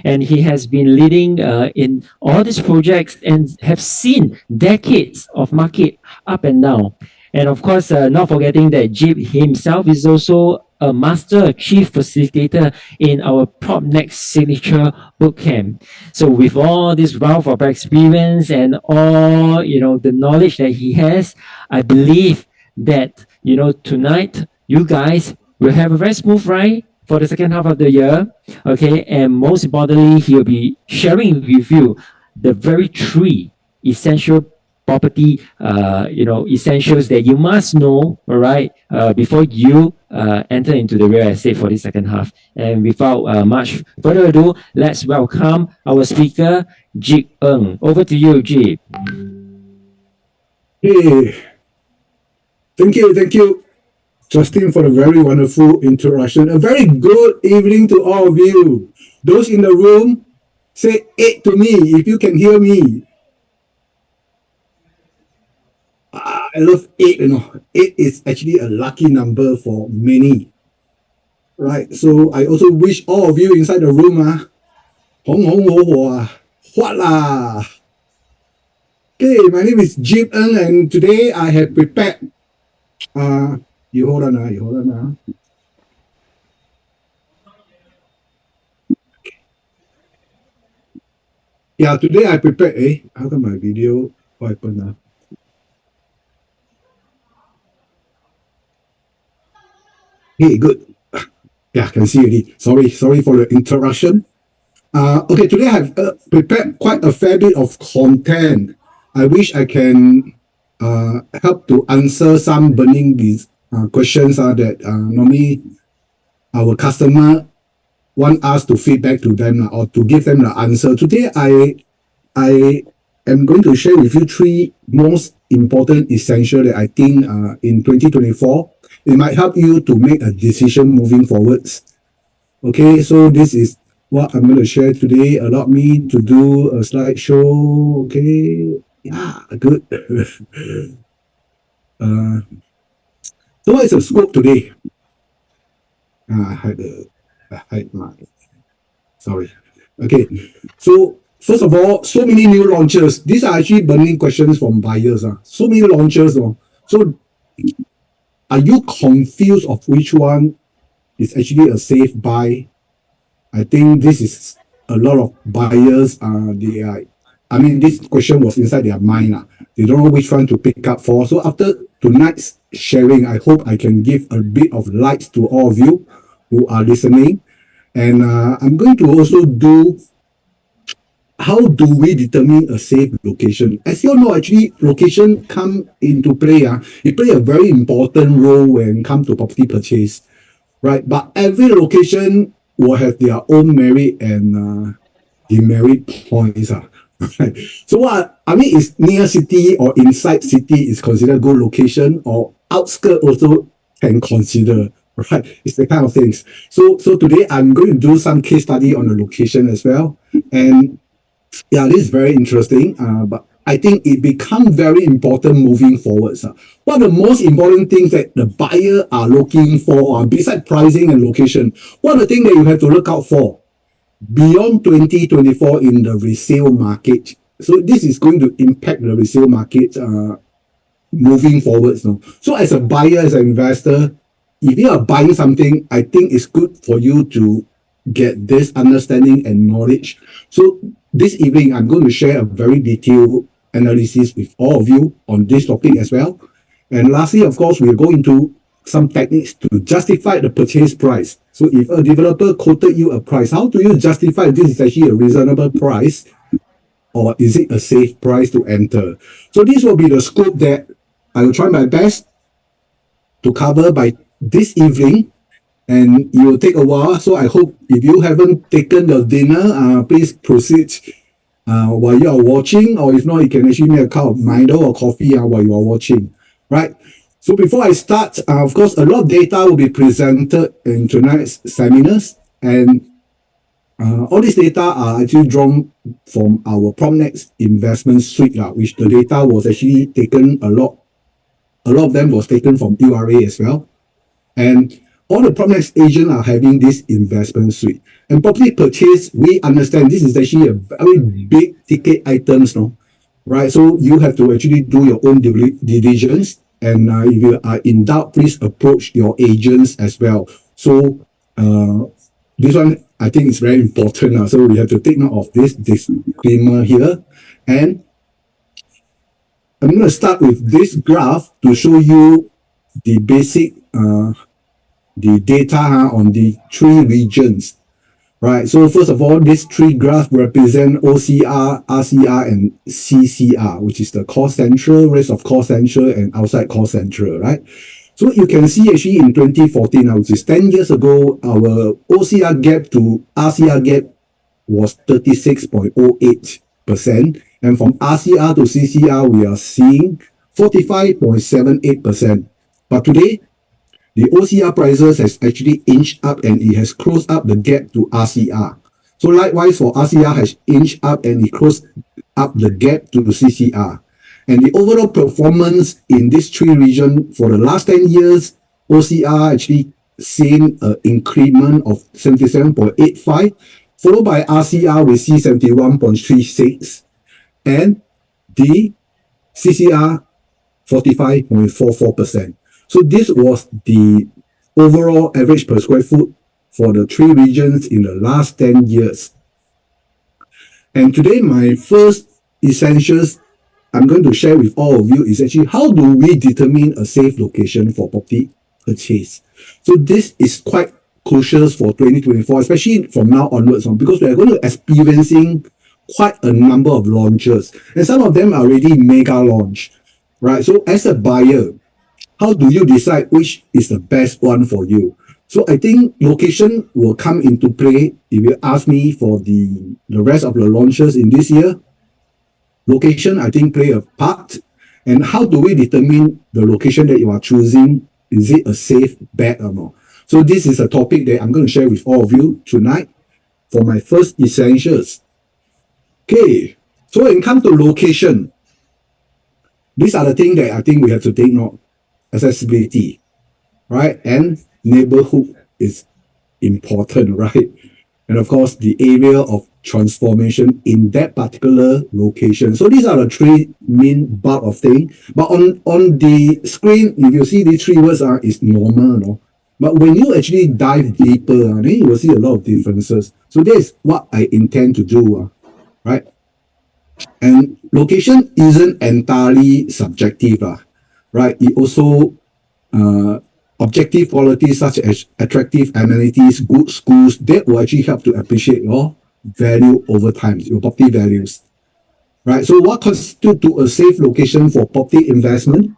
and he has been leading in all these projects and have seen decades of market up and down. And of course, not forgetting that Jeep himself is also a master chief facilitator in our PropNext signature bootcamp. So with all this wealth of experience and all the knowledge that he has, I believe that tonight you guys will have a very smooth ride for the second half of the year. Okay, and most importantly, he'll be sharing with you the very three essential property essentials that you must know, all right, before you enter into the real estate for the second half. And without much further ado, let's welcome our speaker, Jik Ng. Over to you, Jik. Hey, thank you, Justin, for a very wonderful introduction. A very good evening to all of you. Those in the room, say 8 to me if you can hear me. I love 8, 8 is actually a lucky number for many. Right, so I also wish all of you inside the room, hong hong ho ho, what lah. Okay, my name is Jip Ng, and today I have prepared, you hold on. Yeah, today I prepared, how come my video, what happened now? Hey, good. Yeah, I can see already. Sorry for the interruption. Okay, today I have prepared quite a fair bit of content. I wish I can help to answer some burning questions that normally our customer want us to feedback to them or to give them the answer. Today, I am going to share with you three most important essential that I think in 2024, it might help you to make a decision moving forwards. Okay, so this is what I'm going to share today. Allow me to do a slideshow. Okay, yeah, good. So what is the scope today? I hide my, sorry. Okay, so first of all, so many new launches. These are actually burning questions from buyers. So many launches. So are you confused of which one is actually a safe buy? I think this is a lot of buyers. This question was inside their mind. They don't know which one to pick up for. So after tonight's sharing, I hope I can give a bit of light to all of you who are listening. And I'm going to also do how do we determine a safe location. As you all know, actually, location come into play. It play a very important role when it comes to property purchase, right? But every location will have their own merit and demerit points. Right? So what I mean is near city or inside city is considered good location, or outskirt also can consider. Right, it's the kind of things. So today I'm going to do some case study on the location as well, and yeah, this is very interesting. But I think it becomes very important moving forwards. What are the most important things that the buyer are looking for, besides pricing and location? What are the things that you have to look out for beyond 2024 in the resale market? So this is going to impact the resale market moving forwards. So as a buyer, as an investor, if you are buying something, I think it's good for you to get this understanding and knowledge. So this evening, I'm going to share a very detailed analysis with all of you on this topic as well. And lastly, of course, we'll go into some techniques to justify the purchase price. So if a developer quoted you a price, how do you justify this is actually a reasonable price, or is it a safe price to enter? So this will be the scope that I will try my best to cover by this evening, and it will take a while. So I hope if you haven't taken the dinner, please proceed while you are watching, or if not, you can actually make a cup of Milo or coffee while you are watching, right? So before I start, of course, a lot of data will be presented in tonight's seminars, and all these data are actually drawn from our PropNext investment suite, which the data was actually taken a lot of them was taken from URA as well. And all the Propnex agents are having this investment suite. And property purchase, we understand this is actually a very big ticket items, no? Right? So you have to actually do your own due diligence. And if you are in doubt, please approach your agents as well. So this one, I think is very important. So we have to take note of this disclaimer here. And I'm going to start with this graph to show you the basic the data on the three regions, right? So first of all, these three graphs represent OCR, RCR, and CCR, which is the core central, rest of core central, and outside core central, right? So you can see actually in 2014, which is 10 years ago, our OCR gap to RCR gap was 36.08%. And from RCR to CCR, we are seeing 45.78%. But today, the OCR prices has actually inched up and it has closed up the gap to RCR. So likewise for RCR has inched up and it closed up the gap to the CCR. And the overall performance in this three region for the last 10 years, OCR actually seen an increment of 77.85, followed by RCR we see 71.36, and the CCR 45.44%. So this was the overall average per square foot for the three regions in the last 10 years. And today, my first essentials I'm going to share with all of you is actually how do we determine a safe location for property purchase. So this is quite crucial for 2024, especially from now onwards, because we are going to experiencing quite a number of launches, and some of them are already mega launch, right? So as a buyer, how do you decide which is the best one for you? So I think location will come into play if you ask me for the rest of the launches in this year. Location, I think, play a part. And how do we determine the location that you are choosing? Is it a safe bet or not? So this is a topic that I'm going to share with all of you tonight for my first essentials. Okay, so when it comes to location, these are the things that I think we have to take note. Accessibility, right? And neighborhood is important, right? And of course, the area of transformation in that particular location. So these are the three main bulk of things. But on the screen, if you see these three words is normal, no? But when you actually dive deeper, then you will see a lot of differences. So that's what I intend to do, right? And location isn't entirely subjective, right? It also objective qualities such as attractive amenities, good schools, that will actually help to appreciate your value over time, your property values, right? So what constitutes a safe location for property investment?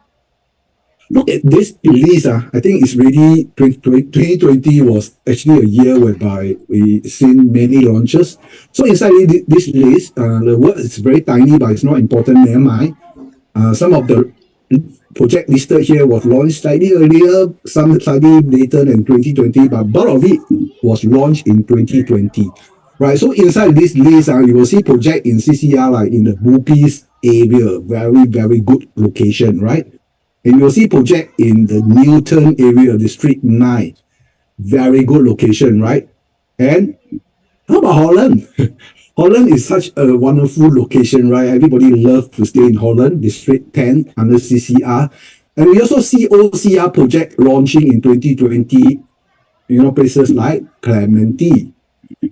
Look at this list. I think it's really 2020 was actually a year whereby we seen many launches. So inside this list, the word is very tiny, but it's not important. Never mind. Some of the project listed here was launched slightly earlier, some slightly later than 2020, but bulk of it was launched in 2020. Right, so inside this list, you will see project in CCR, like in the Bugis area, very, very good location, right? And you'll see project in the Newton area, District 9, very good location, right? And how about Holland? Holland is such a wonderful location, right? Everybody loves to stay in Holland, District 10 under CCR. And we also see OCR project launching in 2020, places like Clementi.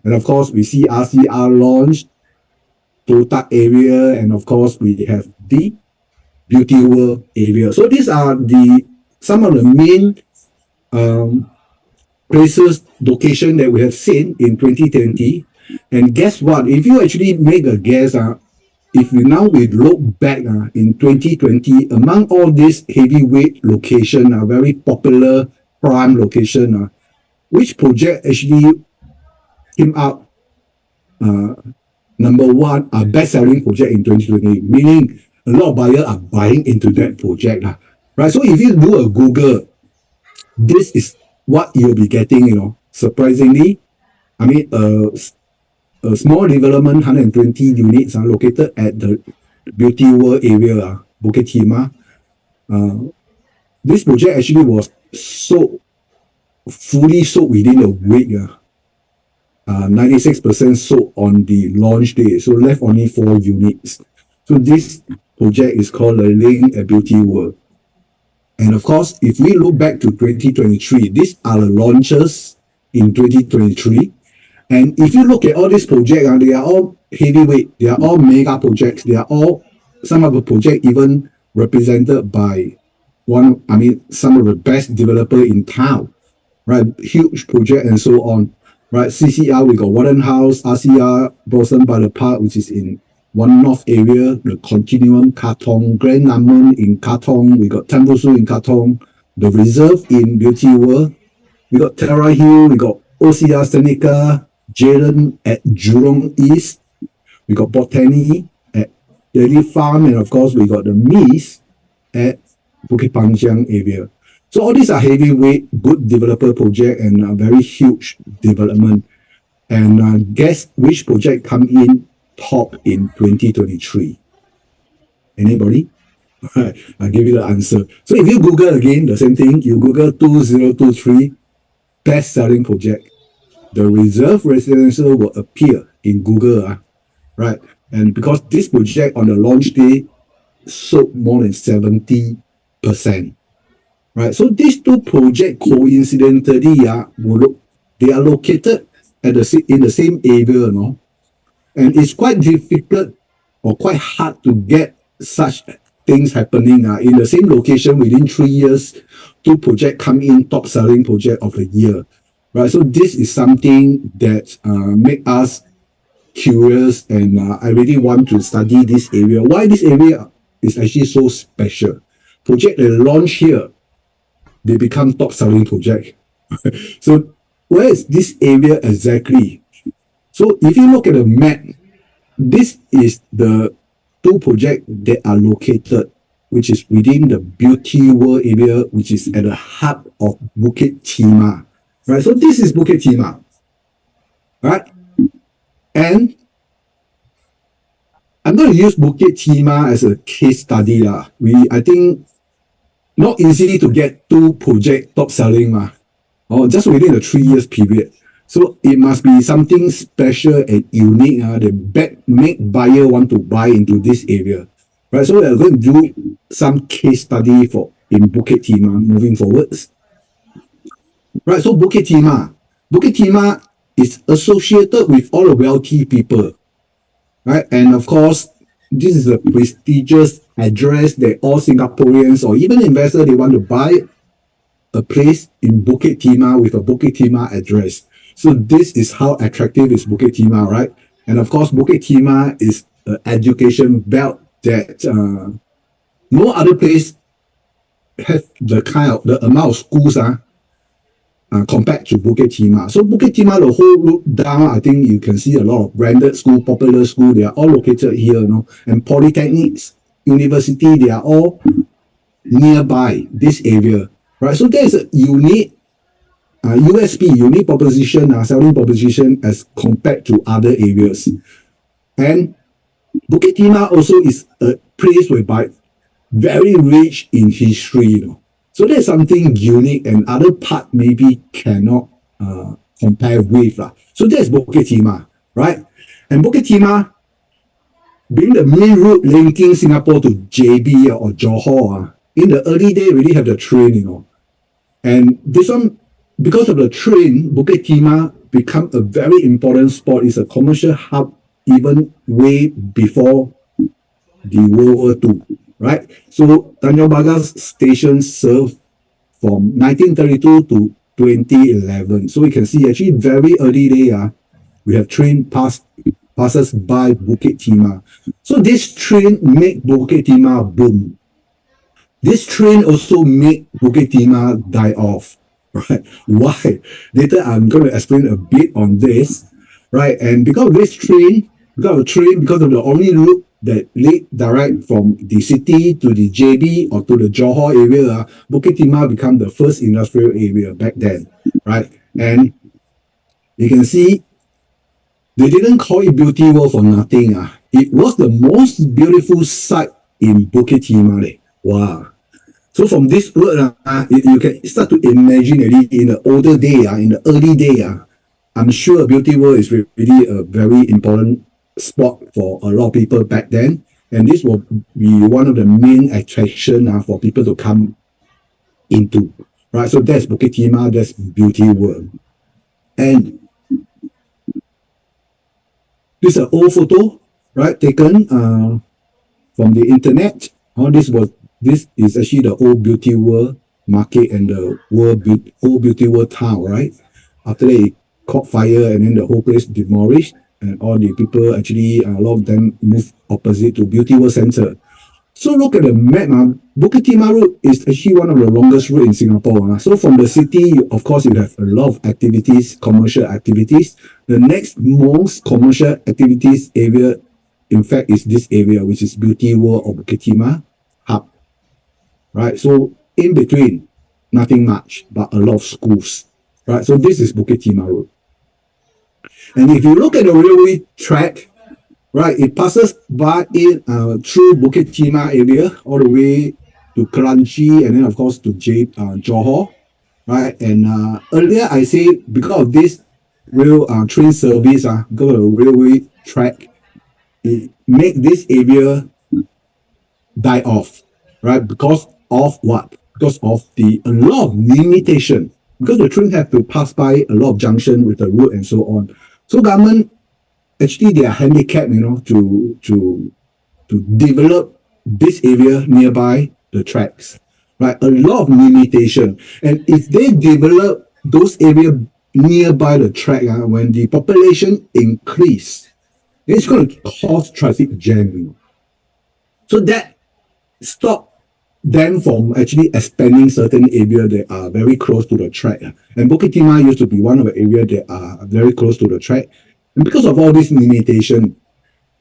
And of course, we see RCR launch, Toh Tuck area, and of course, we have the Beauty World area. So these are some of the main places, location that we have seen in 2020. And guess what? If you actually make a guess, if we look back in 2020, among all these heavyweight location, very popular prime location, which project actually came out number one, best-selling project in 2020? Meaning a lot of buyers are buying into that project, right? So if you do a Google, this is what you'll be getting. Surprisingly, I mean, a small development, 120 units, are located at the Beauty World area, Bukit Timah. This project actually was sold fully sold within a week. 96% sold on the launch day, so left only 4 units. So this project is called The Link at Beauty World. And of course, if we look back to 2023, these are the launches in 2023. And if you look at all these projects, they are all heavyweight, they are all mega projects, they are all, some of the projects even represented by some of the best developer in town, right? Huge project and so on, right? CCR, we got Warden House, RCR, Blossom by the Park, which is in One North area, the Continuum, Katong, Grand Lamont in Katong, we got Tembusu in Katong, the Reserve in Beauty World, we got Terra Hill, we got OCR Seneca, Jalen at Jurong East, we got Botany at Daily Farm, and of course we got the Mies at Bukit Panjang area. So all these are heavyweight, good developer project and a very huge development. And guess which project come in top in 2023? Anybody? Alright, I'll give you the answer. So if you Google again, the same thing, you Google 2023 best selling project, the Reserve Residential will appear in Google, right? And because this project on the launch day sold more than 70%, right? So these two projects coincidentally, they are located in the same area, you know? And it's quite difficult or quite hard to get such things happening in the same location within 3 years. Two projects come in top selling project of the year, right? So this is something that make us curious, and I really want to study this area. Why this area is actually so special? Project that launch here, they become top selling project. So where is this area exactly? So if you look at the map, this is the two projects that are located, which is within the Beauty World area, which is at the heart of Bukit Timah, right? So this is Bukit Timah, right? And I'm going to use Bukit Timah as a case study. I think not easy to get two project top selling, or just within a 3 years period. So it must be something special and unique that make buyer want to buy into this area, right? So we're going to do some case study in Bukit Timah moving forwards, right? So Bukit Timah is associated with all the wealthy people, right? And of course, this is a prestigious address that all Singaporeans or even investors, they want to buy a place in Bukit Timah with a Bukit Timah address. So this is how attractive is Bukit Timah, right? And of course, Bukit Timah is an education belt that no other place have the amount of schools compared to Bukit Timah. So Bukit Timah, the whole route down, I think you can see a lot of branded school, popular school. They are all located here, and polytechnics, university, they are all nearby this area, right? So there is a unique USP, unique proposition, selling proposition as compared to other areas. And Bukit Timah also is a place whereby very rich in history, So there's something unique and other part maybe cannot compare with. So that's Bukit Timah, right? And Bukit Timah, being the main route linking Singapore to JB or Johor, in the early day, really have the train, And this one, because of the train, Bukit Timah become a very important spot. It's a commercial hub even way before the World War II, right? So Tanjong Pagar station served from 1932 to 2011. So we can see actually very early day, we have train passes by Bukit Timah. So this train make Bukit Timah boom. This train also make Bukit Timah die off, right? Why? Later I'm going to explain a bit on this, right? And because of this train, because of the only route that lead direct from the city to the JB or to the Johor area, Bukit Timah become the first industrial area back then, right? And you can see they didn't call it Beauty World for nothing. It was the most beautiful site in Bukit Timah. Wow. So from this word, you can start to imagine in the older day, in the early day, I'm sure Beauty World is really a very important spot for a lot of people back then. And this will be one of the main attraction for people to come into. Right, so that's Bukit Timah, that's Beauty World. And this is an old photo, right, taken from the internet. This is actually the old Beauty World market and the old Beauty World town, right? After that, it caught fire and then the whole place demolished, and all the people actually, a lot of them moved opposite to Beauty World Center. So look at the map. Bukit Timah Road is actually one of the longest road in Singapore. So from the city, of course, you have a lot of activities, commercial activities. The next most commercial activities area, in fact, is this area, which is Beauty World or Bukit Timah Hub. Right. So in between, nothing much, but a lot of schools. Right. So this is Bukit Timah Road. And if you look at the railway track, right, it passes by through Bukit Timah area all the way to Kranji and then of course to Johor, right? And earlier I say because of this rail train service, because of the railway track, it make this area die off, right? Because of what? Because of a lot of limitation. Because the train have to pass by a lot of junction with the road and so on. So government actually they are handicapped, to develop this area nearby the tracks, right? A lot of limitation, and if they develop those areas nearby the track, when the population increase, it's going to cause traffic jam. So that stop them from actually expanding certain areas that are very close to the track. And Bukit Timah used to be one of the areas that are very close to the track. And because of all this limitation,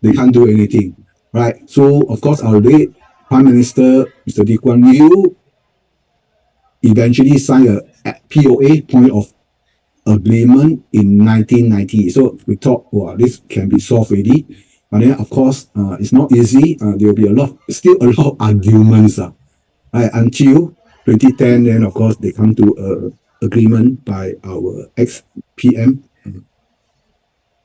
they can't do anything, right? So, of course, our late Prime Minister, Mr. Lee Kuan Yew, eventually signed a POA, Point of Agreement, in 1990. So we thought, wow, this can be solved already. But then, of course, it's not easy. There will be still a lot of arguments, right? Until 2010, then, of course, they come to an agreement by our ex-PM,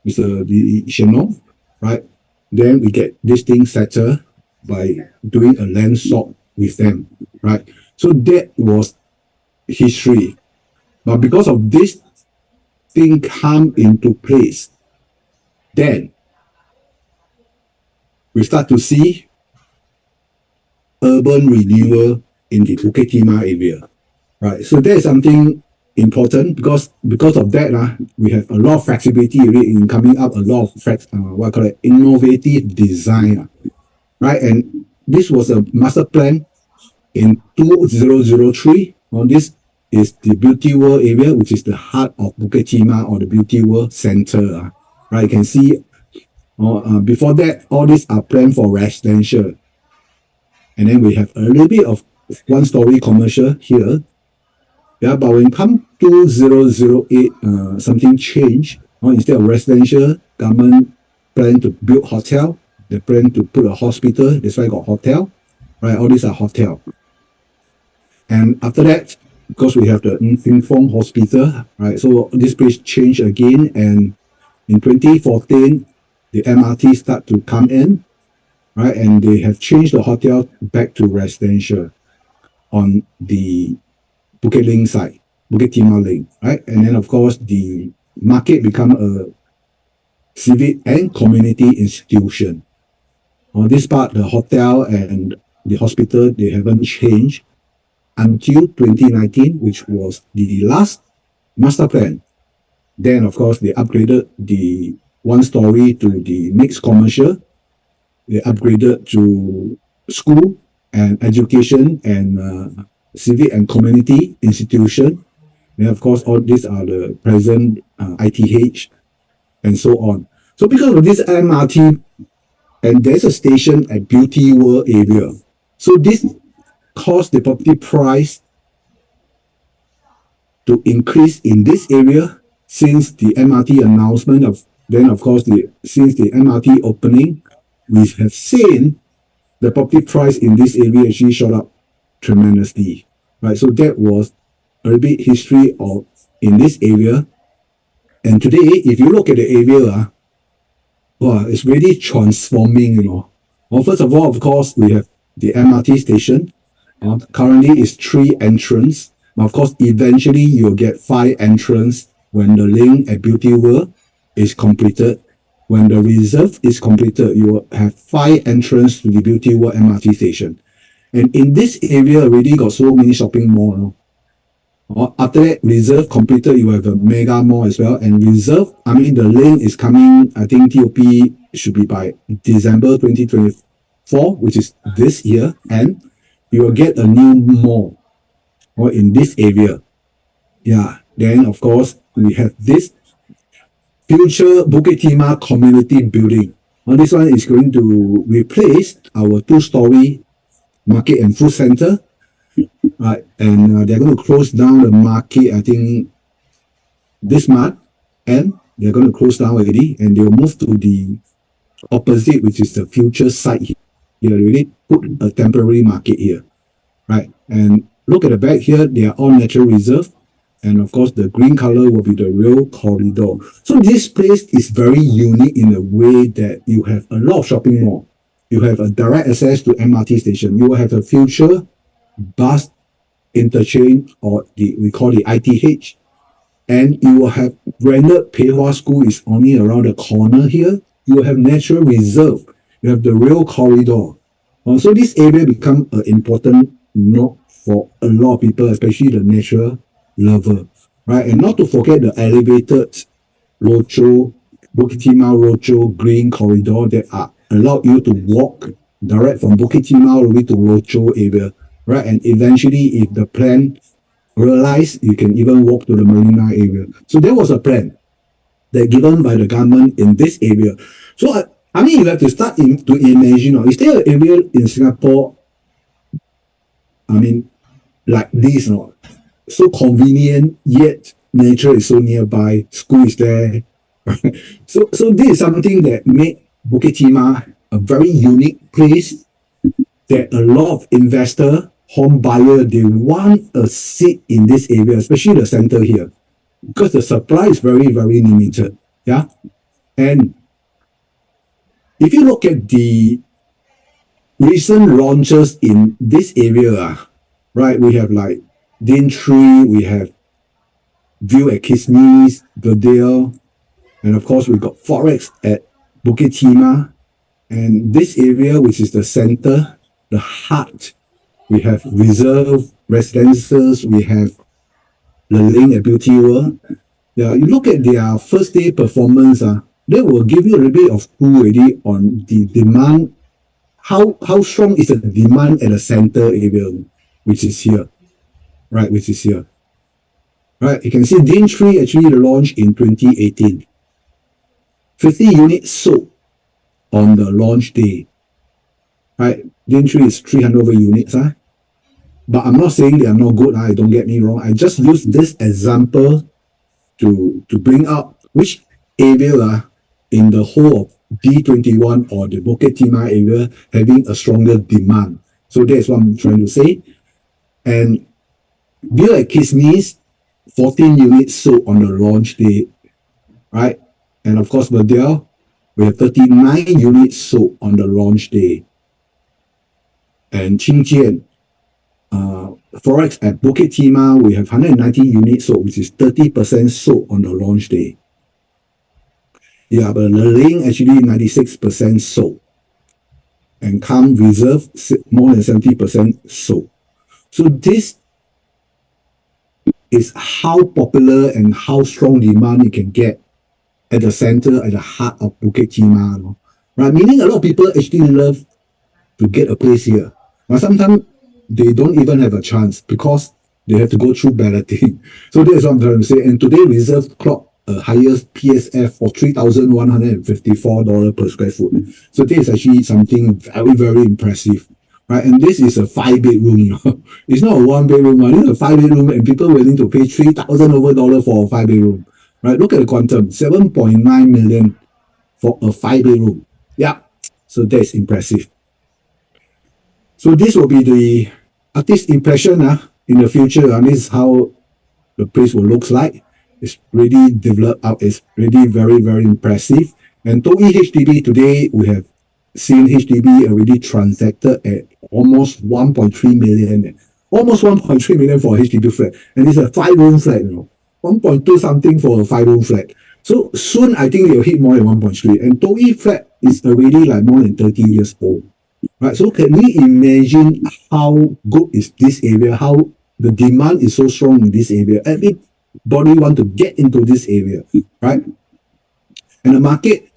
Mr. Lee Hsien Loong, right? Then we get this thing settled by doing a land swap with them, right? So that was history. But because of this thing come into place, then we start to see urban renewal in the Bukit Timah area, right? So that is something important because of that, we have a lot of flexibility in coming up, a lot of innovative design, right? And this was a master plan in 2003. This is the Beauty World area, which is the heart of Bukit Timah or the Beauty World Center, right? You can see before that, all these are planned for residential. And then we have a little bit of one-story commercial here. Yeah, but when it comes to 2008, something changed. Instead of residential, government plan to build hotel. They plan to put a hospital. That's why I got hotel. Right, all these are hotel. And after that, because we have the Ng Fong Hospital, right, so this place changed again. And in 2014, the MRT start to come in, right, and they have changed the hotel back to residential on the Bukit Link side, Bukit Timah Link, right? And then, of course, the market become a civic and community institution. On this part, the hotel and the hospital, they haven't changed until 2019, which was the last master plan. Then, of course, they upgraded the one-story to the mixed commercial. They upgraded to school and education and civic and community institution. And of course, all these are the present ITH and so on. So because of this MRT, and there's a station at Beauty World area. So this caused the property price to increase in this area since the MRT announcement since the MRT opening, we have seen the property price in this area actually shot up tremendously, right? So that was a bit history of in this area. And today, if you look at the area, wow, it's really transforming, you know. Well, first of all, of course, we have the MRT station. Currently, it's 3 entrance. Of course, eventually you'll get 5 entrance when the link at Beauty World is completed. When the reserve is completed, you will have 5 entrance to the Beauty World MRT station. And in this area already got so many shopping malls. You know? After that, reserve completed, you have a mega mall as well. And reserve, I mean, the link is coming, I think TOP should be by December 2024, which is this year. And you will get a new mall or in this area. Yeah. Then, of course, we have this future Bukit Timah community building. Well, this one is going to replace our 2-story market and food center. Right. And they're going to close down the market, I think, this month. And they're going to close down already. And they'll move to the opposite, which is the future site here. They really put a temporary market here. Right. And look at the back here, they are all natural reserve. And of course, the green color will be the rail corridor. So this place is very unique in a way that you have a lot of shopping mall. You have a direct access to MRT station. You will have a future bus interchange, or we call it ITH. And you will have branded Pei Hwa School is only around the corner here. You will have natural reserve. You have the rail corridor. So this area become an important node for a lot of people, especially the nature lover, right? And not to forget the elevated Rochor, Bukit Timah Rochor Green Corridor that are allow you to walk direct from Bukit Timah all the way to Rochor area, right? And eventually, if the plan realize, you can even walk to the Marina area. So there was a plan that given by the government in this area. So I mean, you have to start to imagine, is there an area in Singapore, I mean, like this, so convenient, yet nature is so nearby, school is there. So this is something that made Bukit Timah a very unique place that a lot of investor, home buyer, they want a seat in this area, especially the center here, because the supply is very, very limited. Yeah. And if you look at the recent launches in this area, right, we have like Daintree, we have View at Kismis, Verdale, and of course we got Forex at Bukit Timah. And this area, which is the center, the heart, we have reserve residences, we have the link at Beauty World. Yeah, you look at their first day performance, they will give you a little bit of clue already on the demand. How strong is the demand at the center area, which is here, right? Which is here, right? You can see Daintree actually launched in 2018. 50 units sold on the launch day, right? Daintree is 300 over units, but I'm not saying they are not good. Don't get me wrong. I just use this example to bring up which area in the whole of D21 or the Bukit Timah area having a stronger demand. So that's what I'm trying to say. And View at Kismis, 14 units sold on the launch day, right? And of course, Verdale, we have 39 units sold on the launch day. And Qingjian, Forex at Bukit Timah, we have 190 units sold, which is 30% sold on the launch day. Yeah, but the link actually 96% sold. And Calm Reserve, more than 70% sold. So this is how popular and how strong demand you can get at the center, at the heart of Bukit Timah. Right? Meaning a lot of people actually love to get a place here. But sometimes they don't even have a chance because they have to go through balloting. So that's what I'm trying to say. And today reserve clock a highest PSF for $3,154 per square foot. So this is actually something very, very impressive. Right? And this is a 5-bedroom. It's not a 1-bedroom. This is a 5-bedroom, and people willing to pay $3,000 over for a 5-bedroom. Right? Look at the quantum, 7.9 million for a 5-bedroom. Yeah. So that's impressive. So this will be the artist impression in the future, and this is how the place will looks like. It's really developed out. It's really very, very impressive. And Toei HDB today, we have seen HDB already transacted at almost 1.3 million. Almost 1.3 million for a HDB flat. And it's a 5-room flat, 1.2 something for a 5-room flat. So soon, I think they'll hit more than 1.3. And Toei flat is already like more than 30 years old. Right? So can we imagine how good is this area? How the demand is so strong in this area? Everybody want to get into this area, right? And the market,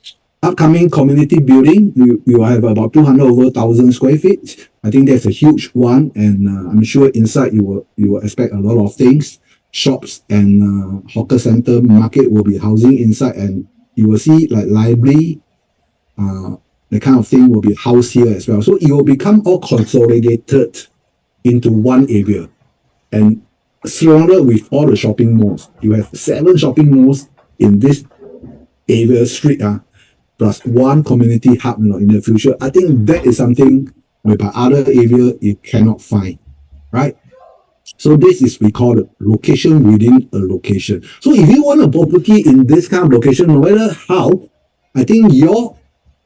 upcoming community building, you have about 200 over 1,000 square feet. I think that's a huge one, and I'm sure inside you will expect a lot of things. Shops and hawker center market will be housing inside, and you will see like library, the kind of thing will be housed here as well. So it will become all consolidated into one area and surrounded with all the shopping malls. You have 7 shopping malls in this area street, plus one community hub in the future. I think that is something whereby other area you cannot find, right? So this is we call it location within a location. So if you want a property in this kind of location, no matter how, I think your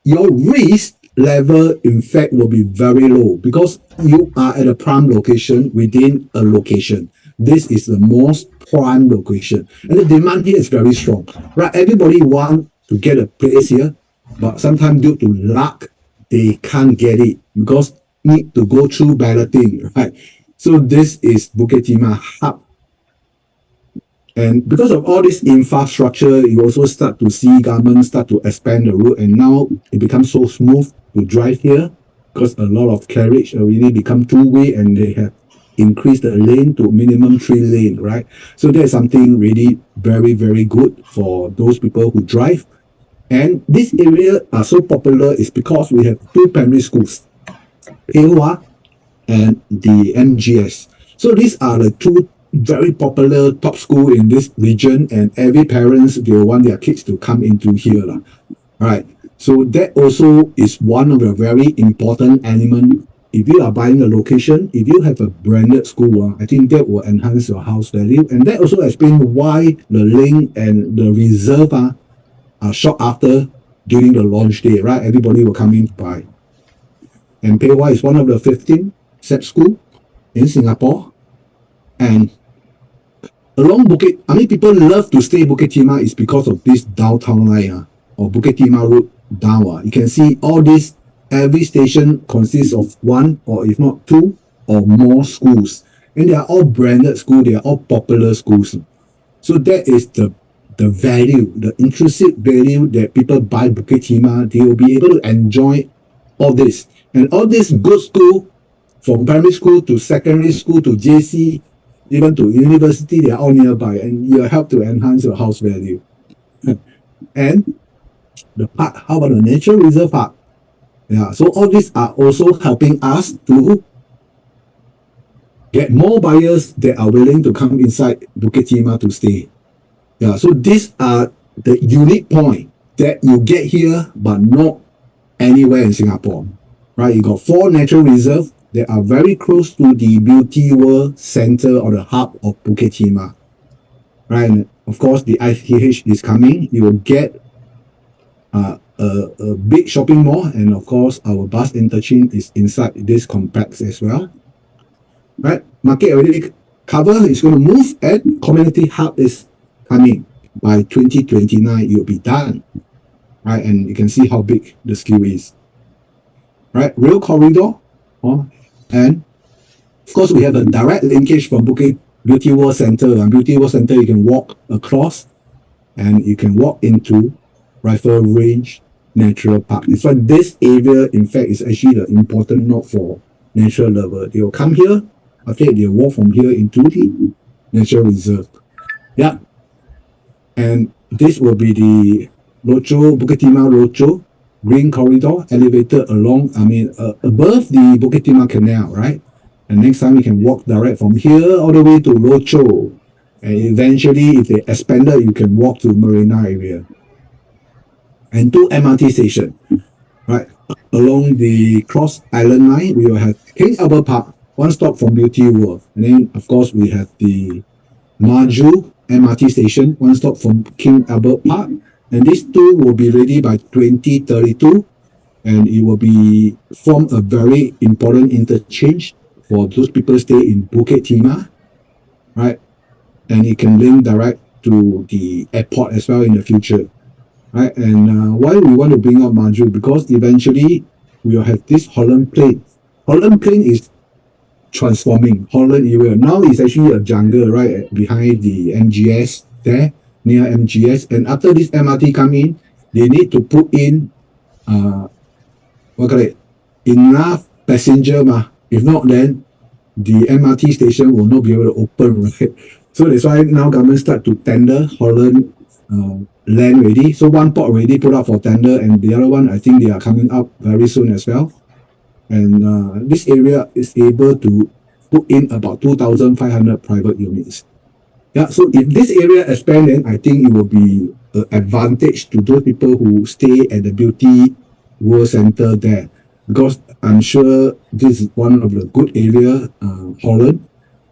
risk level in fact will be very low because you are at a prime location within a location. This is the most prime location, and the demand here is very strong, right? Everybody want to get a place here, but sometimes due to luck, they can't get it because need to go through balloting, right? So this is Bukit Timah hub. And because of all this infrastructure, you also start to see government start to expand the route, and now it becomes so smooth to drive here because a lot of carriage already become 2-way, and they have increased the lane to minimum 3 lane, right? So that's something really very, very good for those people who drive. And this area are so popular is because we have 2 primary schools, Pei Hwa and the MGS. So these are the 2 very popular top school in this region, and every parents will want their kids to come into here, right? So that also is one of the very important element. If you are buying a location, if you have a branded school, I think that will enhance your house value, and that also explains why the link and the reserve are short after during the launch day, right? Everybody will come in to buy. And Pei Hwa is one of the 15 SAP school in Singapore, and along Bukit, I mean, people love to stay Bukit Timah is because of this downtown line or Bukit Timah Road down. You can see all this, every station consists of 1 or if not 2 or more schools. And they are all branded schools, they are all popular schools. So that is the value, the intrinsic value that people buy Bukit Timah, they will be able to enjoy all this. And all this good school, from primary school to secondary school to JC, even to university, they are all nearby, and you help to enhance your house value. And the park, how about the nature reserve park? Yeah, so all these are also helping us to get more buyers that are willing to come inside Bukit Timah to stay. Yeah, so these are the unique point that you get here, but not anywhere in Singapore. Right, you got 4 natural reserves that are very close to the Beauty World Center or the hub of Bukit Timah. Right, and of course the ITH is coming. You will get a big shopping mall, and of course our bus interchange is inside this complex as well. Right, market already cover is going to move, and community hub is coming by 2029. You'll be done. Right, and you can see how big the scale is. Right, rail corridor, and of course we have a direct linkage from Bukit Beauty World Center. And Beauty World Center, you can walk across, and you can walk into Rifle Range Natural Park. So this area, in fact, is actually the important node for nature lover. They will come here, after they will walk from here into the nature reserve. Yeah, and this will be the Rochor, Bukit Timah Rochor green corridor elevated along, above the Bukit Timah Canal, right? And next time you can walk direct from here all the way to Rochor. And eventually, if they expanded, you can walk to Marina area. And 2 MRT stations, right? Along the Cross Island line, we will have King Albert Park. one stop from Beauty World. And then, of course, we have the Maju MRT station, one stop from King Albert Park. And these two will be ready by 2032. And it will be form a very important interchange for those people stay in Bukit Timah, right? And it can link direct to the airport as well in the future, right? And why we want to bring up Maju? Because eventually we will have this Holland Plain. Holland Plain is transforming Holland area. Now it's actually a jungle, right, behind the MGS there, near MGS. And after this MRT come in, they need to put in enough passenger If not, then the MRT station will not be able to open, right? So that's why now government start to tender Holland land already. So one port already put up for tender, and the other one, I think they are coming up very soon as well. And this area is able to put in about 2,500 private units. Yeah, so if this area expand, then I think it will be an advantage to those people who stay at the Beauty World Center there, because I'm sure this is one of the good area, Holland,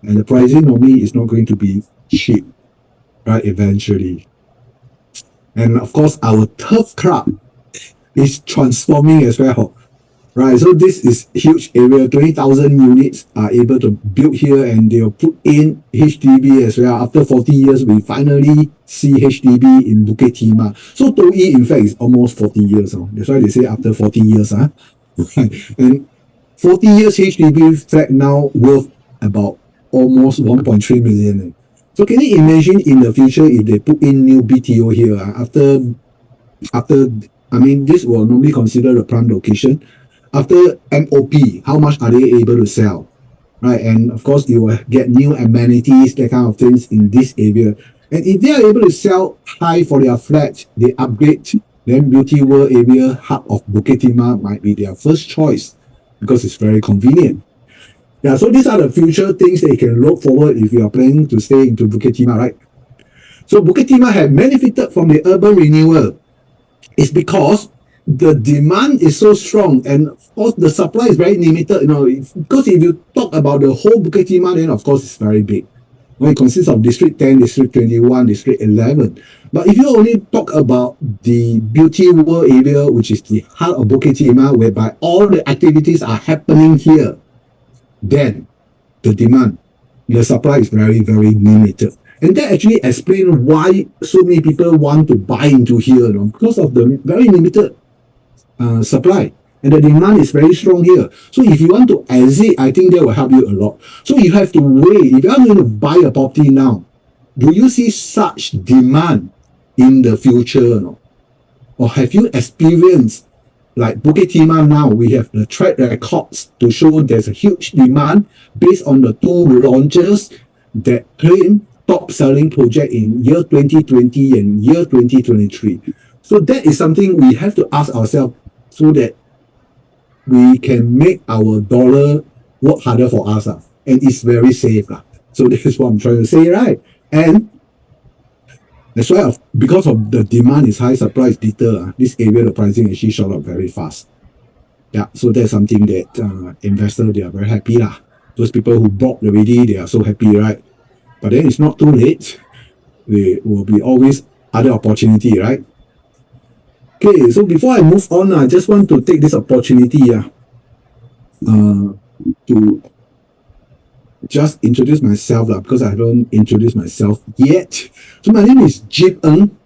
and the pricing normally is not going to be cheap, right, eventually. And of course, our turf club is transforming as well, right? So this is huge area, 20,000 units are able to build here, and they'll put in HDB as well. After 40 years, we finally see HDB in Bukit Timah. So Toei, in fact, is almost 40 years. That's why they say after 40 years. And 40 years HDB flat now worth about almost 1.3 million. So can you imagine in the future if they put in new BTO here after I mean, this will normally consider the prime location. After MOP, how much are they able to sell, right? And of course, you will get new amenities, that kind of things in this area. And if they are able to sell high for their flats, they upgrade, then Beauty World area hub of Bukit Timah might be their first choice because it's very convenient. Yeah, so these are the future things that you can look forward if you are planning to stay into Bukit Timah, right? So Bukit Timah have benefited from the urban renewal. It's because the demand is so strong, and of course the supply is very limited. Because if you talk about the whole Bukit Timah, then of course it's very big. It consists of District 10, District 21, District 11. But if you only talk about the Beauty World area, which is the heart of Bukit Timah, whereby all the activities are happening here, then the demand, the supply is very, very limited. And that actually explains why so many people want to buy into here, because of the very limited supply. And the demand is very strong here. So if you want to exit, I think that will help you a lot. So you have to weigh, if you are going to buy a property now, do you see such demand in the future? Or have you experienced, like Bukit Timah now, we have the track records to show there's a huge demand based on the two launches that claim top selling project in year 2020 and year 2023. So that is something we have to ask ourselves so that we can make our dollar work harder for us. And it's very safe. So this is what I'm trying to say, right? And that's why, because of the demand is high, supply is little, this area, the pricing actually shot up very fast. Yeah, so that's something that investors, they are very happy. Those people who bought already, they are so happy, right? But then it's not too late. There will be always other opportunity, right? Okay, so before I move on, I just want to take this opportunity to just introduce myself because I haven't introduced myself yet. So my name is Jip Ng,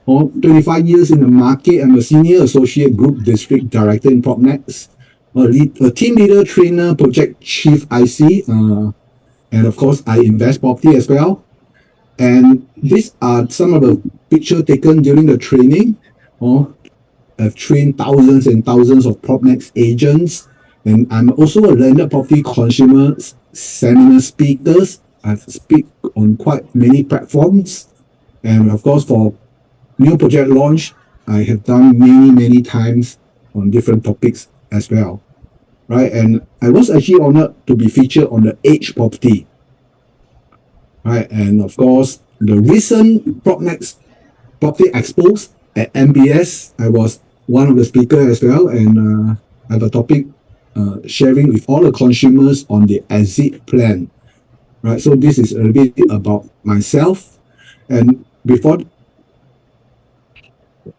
25 years in the market. I'm a senior associate group district director in PropNex, a team leader, trainer, project chief IC, and of course I invest property as well. And these are some of the pictures taken during the training. I've trained thousands and thousands of PropNex agents, and I'm also a landed property consumer seminar speakers. I've speak on quite many platforms, and of course for new project launch, I have done many times on different topics as well, right? And I was actually honored to be featured on the Edge Property, right? And of course the recent PropNex Property Expos at MBS, I was one of the speakers as well, and I have a topic sharing with all the consumers on the exit plan. Right, so this is a bit about myself, and before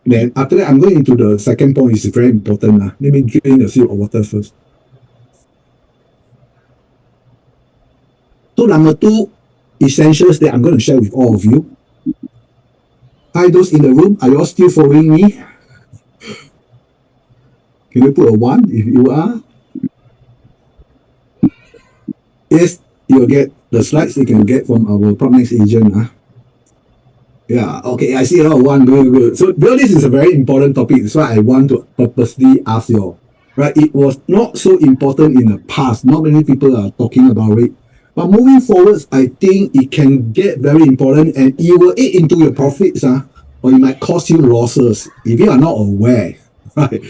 then, after that, I'm going into the second point. It's very important. Let me drink a sip of water first. So number two essentials that I'm going to share with all of you. Hi, those in the room, are you all still following me? Can you put a 1 if you are? Yes, you'll get the slides you can get from our PropNex agent. Yeah, okay, I see a lot of 1, good, good. So this is a very important topic. That's why I want to purposely ask you all. Right, it was not so important in the past. Not many people are talking about it. But moving forwards, I think it can get very important and it will eat into your profits, or it might cost you losses if you are not aware. Right.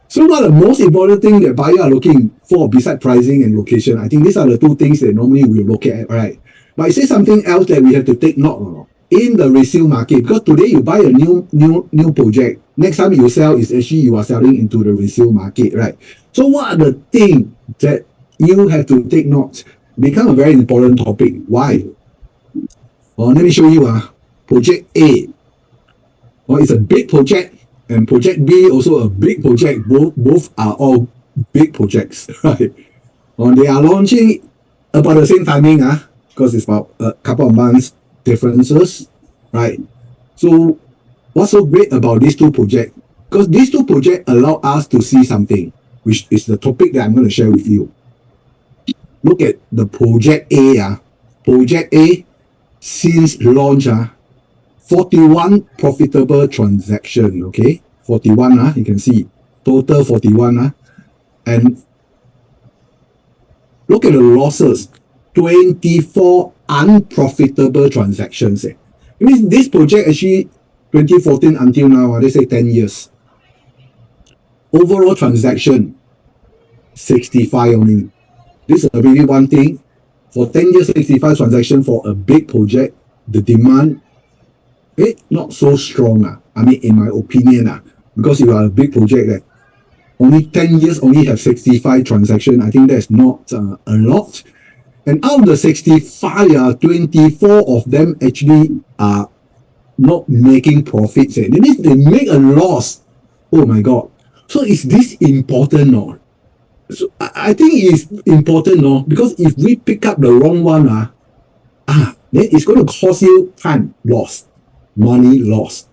So what are the most important thing that buyers are looking for beside pricing and location? I think these are the two things that normally we look at, right? But is there something else that we have to take note of in the resale market? Because today you buy a new project, next time you sell is actually you are selling into the resale market, right? So what are the things that you have to take note? Become a very important topic. Why? Let me show you. Project A. It's a big project, and project B also a big project. Both are all big projects, right? They are launching about the same timing, because it's about a couple of months differences, right? So what's so great about these two projects? Because these two projects allow us to see something, which is the topic that I'm going to share with you. Look at the project A. Project A, since launch, 41 profitable transaction, okay? 41, you can see, total 41, and look at the losses, 24 unprofitable transactions. It means this project actually, 2014 until now, they say 10 years. Overall transaction, 65 only. This is really one thing. For 10 years, 65 transaction for a big project, the demand, not so strong. I mean, in my opinion, because you are a big project that only 10 years only have 65 transaction, I think that's not a lot. And out of the 65, 24 of them actually are not making profits. That means they make a loss. Oh my God. So is this important or? So I think it's important, no? Because if we pick up the wrong one, then it's going to cost you time loss, money loss.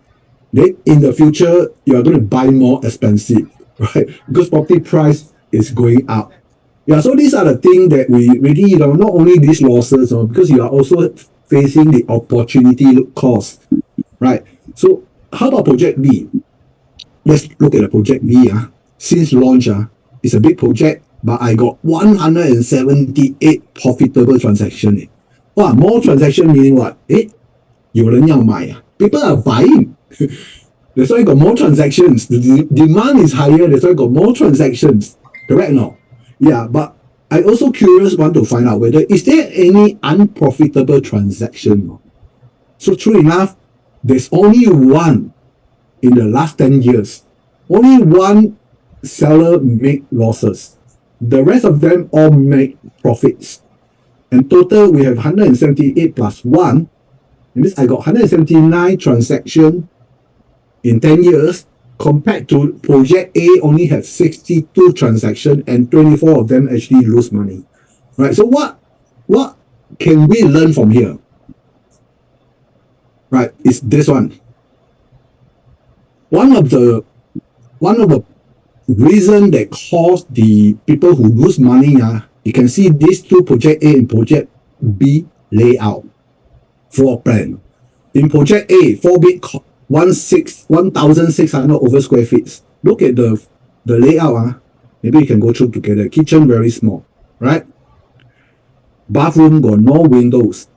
Then in the future, you are going to buy more expensive, right? Because property price is going up. Yeah, so these are the things that we really, not only these losses, because you are also facing the opportunity cost, right? So how about project B? Let's look at the project B. Since launch, it's a big project, but I got 178 profitable transaction. More transaction meaning what? 有人要买 People are buying. That's why got more transactions. The demand is higher. That's why got more transactions. Correct? No? Yeah, but I also curious want to find out whether is there any unprofitable transaction. So true enough, there's only one in the last 10 years. Only one seller make losses. The rest of them all make profits. And total, we have 178 plus 1. That means I got 179 transactions in 10 years, compared to project A only have 62 transactions and 24 of them actually lose money. Right? So what can we learn from here? Right? It's this one. One of the reason that cause the people who lose money, you can see these two project A and project B layout, floor plan. In project A, 4 bed, 1,600 over square feet. Look at the layout. Maybe you can go through together. Kitchen very small, right? Bathroom got no windows.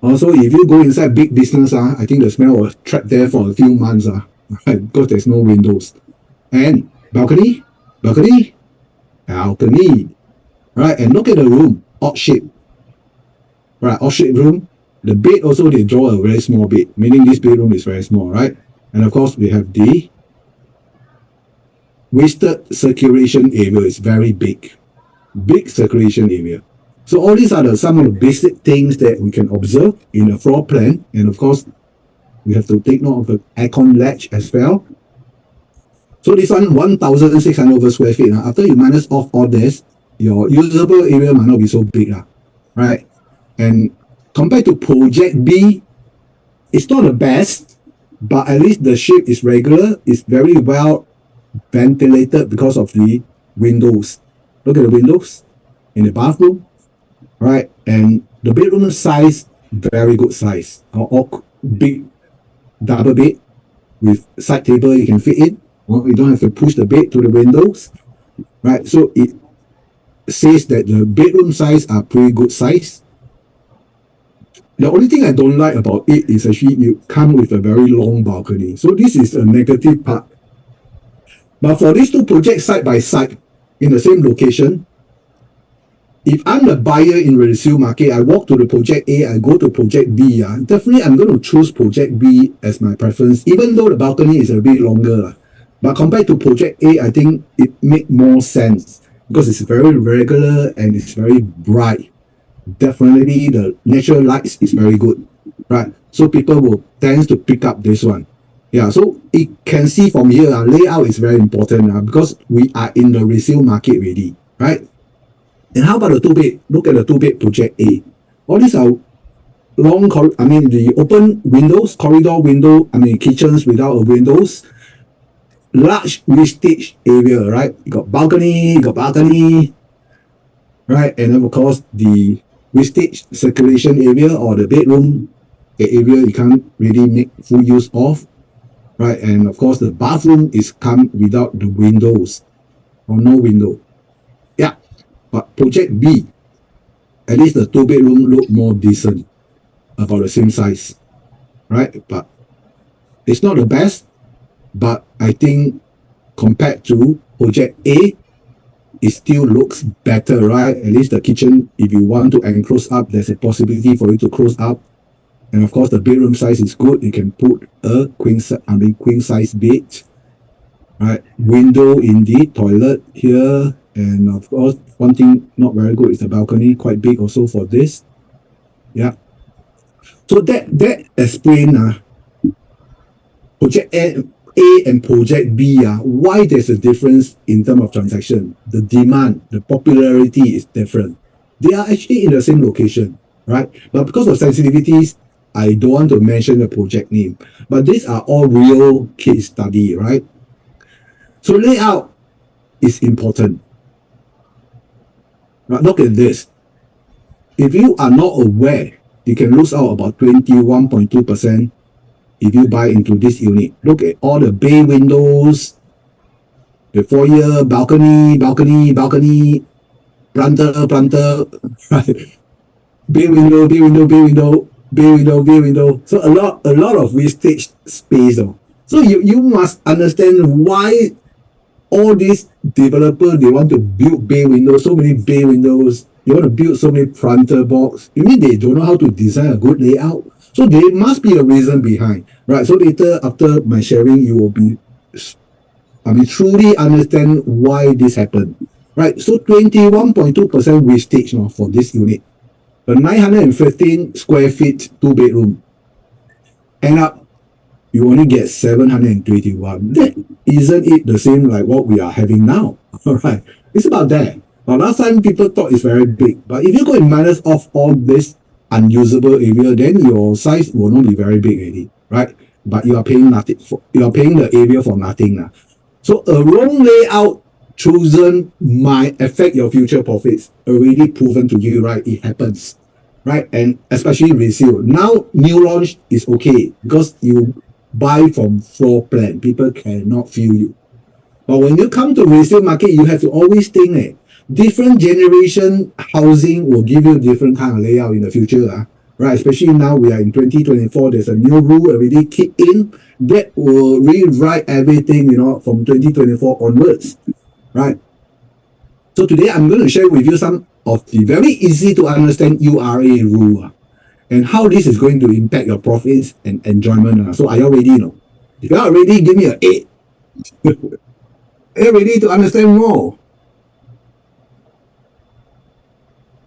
Also, if you go inside big business, I think the smell will trap there for a few months, right? Because there's no windows. And balcony, right? And look at the room, odd shape, right? Odd shape room. The bed also they draw a very small bed, meaning this bedroom is very small, right? And of course we have the wasted circulation area is very big. Big circulation area. So all these are some of the basic things that we can observe in a floor plan. And of course, we have to take note of the aircon latch as well. So this one, 1,600 over square feet. After you minus off all this, your usable area might not be so big, right? And compared to project B, it's not the best, but at least the shape is regular. It's very well ventilated because of the windows. Look at the windows in the bathroom, right? And the bedroom size, very good size. Or big double bed with side table you can fit in. Or you don't have to push the bed to the windows, right? So it says that the bedroom size are pretty good size. The only thing I don't like about it is actually you come with a very long balcony. So this is a negative part. But for these two projects side by side in the same location, if I'm the buyer in resale market, I walk to the project A, I go to project B, definitely I'm going to choose project B as my preference, even though the balcony is a bit longer. But compared to project A, I think it makes more sense because it's very regular and it's very bright. Definitely the natural lights is very good, right? So people will tend to pick up this one. Yeah, so it can see from here, layout is very important because we are in the resale market already, right? And how about the two bed? Look at the two bed project A. All these are long, the open windows, corridor window, kitchens without windows, large wastage area, right? You got balcony, right? And then of course the wastage circulation area or the bedroom area you can't really make full use of, right? And of course the bathroom is come without the windows or no window. Yeah, but project B, at least the two bedroom look more decent, about the same size, right? But it's not the best, but I think compared to project A, it still looks better, right? At least the kitchen, if you want to enclose up, there's a possibility for you to close up. And of course, the bedroom size is good. You can put a queen size bed, right? Window in the toilet here. And of course, one thing not very good is the balcony, quite big also for this. Yeah. So that explains project A and project B, why there's a difference in terms of transaction. The demand, the popularity is different. They are actually in the same location, right? But because of sensitivities, I don't want to mention the project name. But these are all real case study, right? So layout is important. Now look at this. If you are not aware, you can lose out about 21.2% if you buy into this unit. Look at all the bay windows, the foyer, balcony, planter, right? Bay window. So a lot of wastage space. So you must understand why all these developers, they want to build bay windows, so many bay windows. They want to build so many planter box. You mean they don't know how to design a good layout? So there must be a reason behind, right? So later, after my sharing, you will be, truly understand why this happened, right? So 21.2% wastage for this unit. A 915 square feet, 2-bedroom. End up, you only get 721. That isn't it the same like what we are having now? All right, it's about that. But last time people thought it's very big. But if you go and minus off all this unusable area, then your size will not be very big already, right? But you are paying nothing you are paying the area for nothing. So a wrong layout chosen might affect your future profits. Already proven to you, right? It happens, right? And especially resale. Now new launch is okay because you buy from floor plan. People cannot feel you. But when you come to resale market, you have to always think different generation housing will give you different kind of layout in the future, right? Especially now we are in 2024, there's a new rule already kick in that will rewrite everything, from 2024 onwards, right? So today I'm going to share with you some of the very easy to understand URA rule and how this is going to impact your profits and enjoyment. So are you ready? If you are ready, give me an 8. Are you ready to understand more?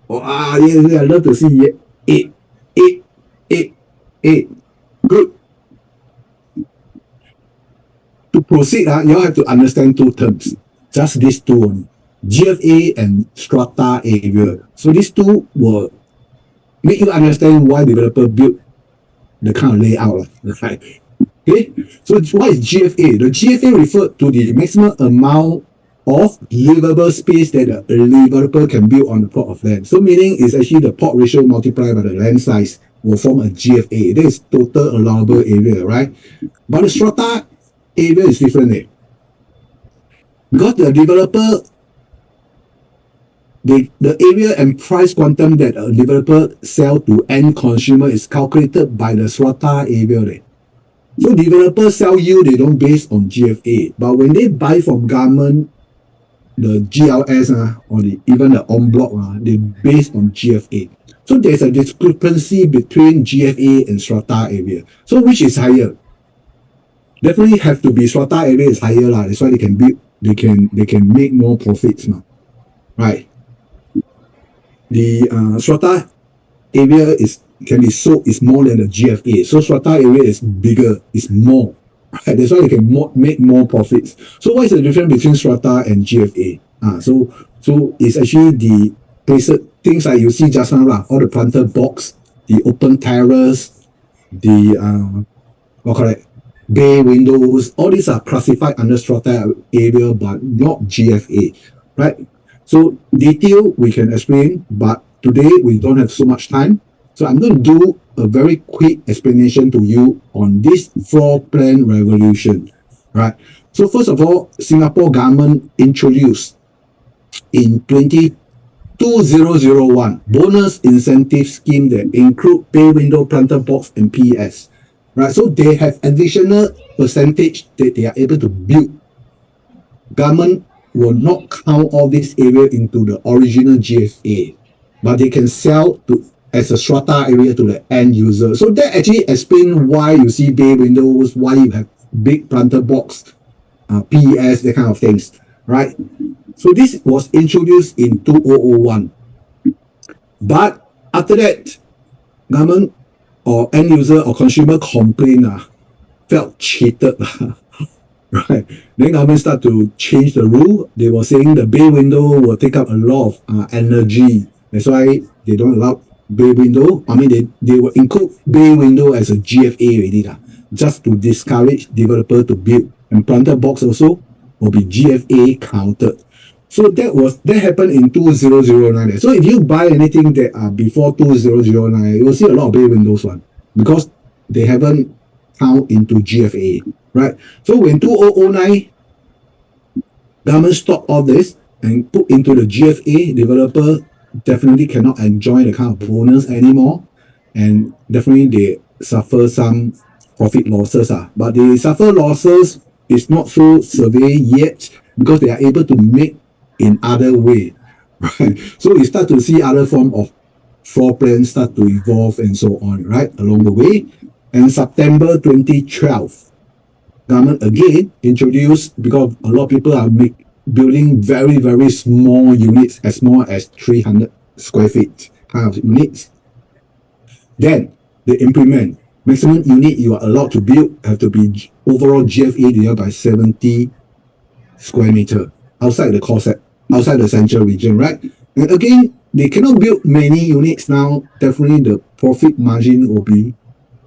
Oh, yeah, I love to see it. Eight, eight, eight, eight. Good. To proceed, you all have to understand two terms. Just these two only. GFA and strata area. So these two will make you understand why developer built the kind of layout. Right? Okay. So what is GFA? The GFA referred to the maximum amount of livable space that a developer can build on the plot of land. So meaning is actually the plot ratio multiplied by the land size will form a GFA. That is total allowable area, right? But the strata area is different. Because the developer, the area and price quantum that a developer sell to end consumer is calculated by the strata area. So developers sell you, they don't base on GFA. But when they buy from government, the GLS or even the en bloc, they base on GFA. So there's a discrepancy between GFA and strata area. So which is higher? Definitely have to be strata area is higher. That's why they can build, they can make more profits now. Right. The strata area can be sold is more than the GFA. So strata area is bigger, is more. Right? That's why they can make more profits. So what is the difference between strata and GFA? So it's actually the places, things like you see just now, all the planted box, the open terrace, the what call it, bay windows, all these are classified under strata area but not GFA. Right? So detail we can explain, but today we don't have so much time. So I'm going to do a very quick explanation to you on this floor plan revolution. Right? So first of all, Singapore government introduced in 2001 bonus incentive scheme that include bay window, planter box, and PS. Right? So they have additional percentage that they are able to build. Government will not count all this area into the original GFA, but they can sell to as a strata area to the end user. So that actually explains why you see bay windows, why you have big planter box, PES, that kind of things, right? So this was introduced in 2001. But after that, government or end user or consumer complain, felt cheated. Right. Then government start to change the rule. They were saying the bay window will take up a lot of energy. That's why they don't allow bay window. I mean, they will include bay window as a GFA already, just to discourage developer to build. And planter box also will be GFA counted. So that happened in 2009. So if you buy anything that are before 2009, you will see a lot of bay windows one because they haven't count into GFA. Right? So when 2009, government stopped all this and put into the GFA, developer definitely cannot enjoy the kind of bonus anymore. And definitely they suffer some profit losses. But they suffer losses is not so severe yet because they are able to make in other way. Right? So you start to see other form of floor plans start to evolve and so on, right? Along the way. And September 2012, government again introduced, because a lot of people are building very, very small units, as small as 300 square feet kind of units. Then they implement maximum unit you are allowed to build have to be overall GFA divided by 70 square meter outside the concept, outside the central region, right? And again, they cannot build many units now. Definitely the profit margin will be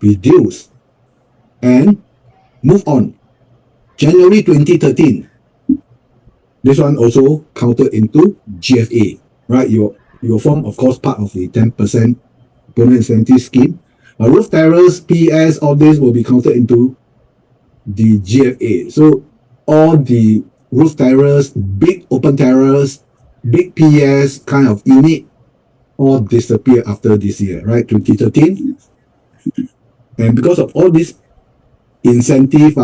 reduced. And move on. January 2013. This one also counted into GFA, right? Your form, of course, part of the 10% bonus incentive scheme. Roof terrace, PS, all this will be counted into the GFA. So all the roof terrace, big open terrace, big PS kind of unit all disappear after this year, right? 2013. And because of all this incentive,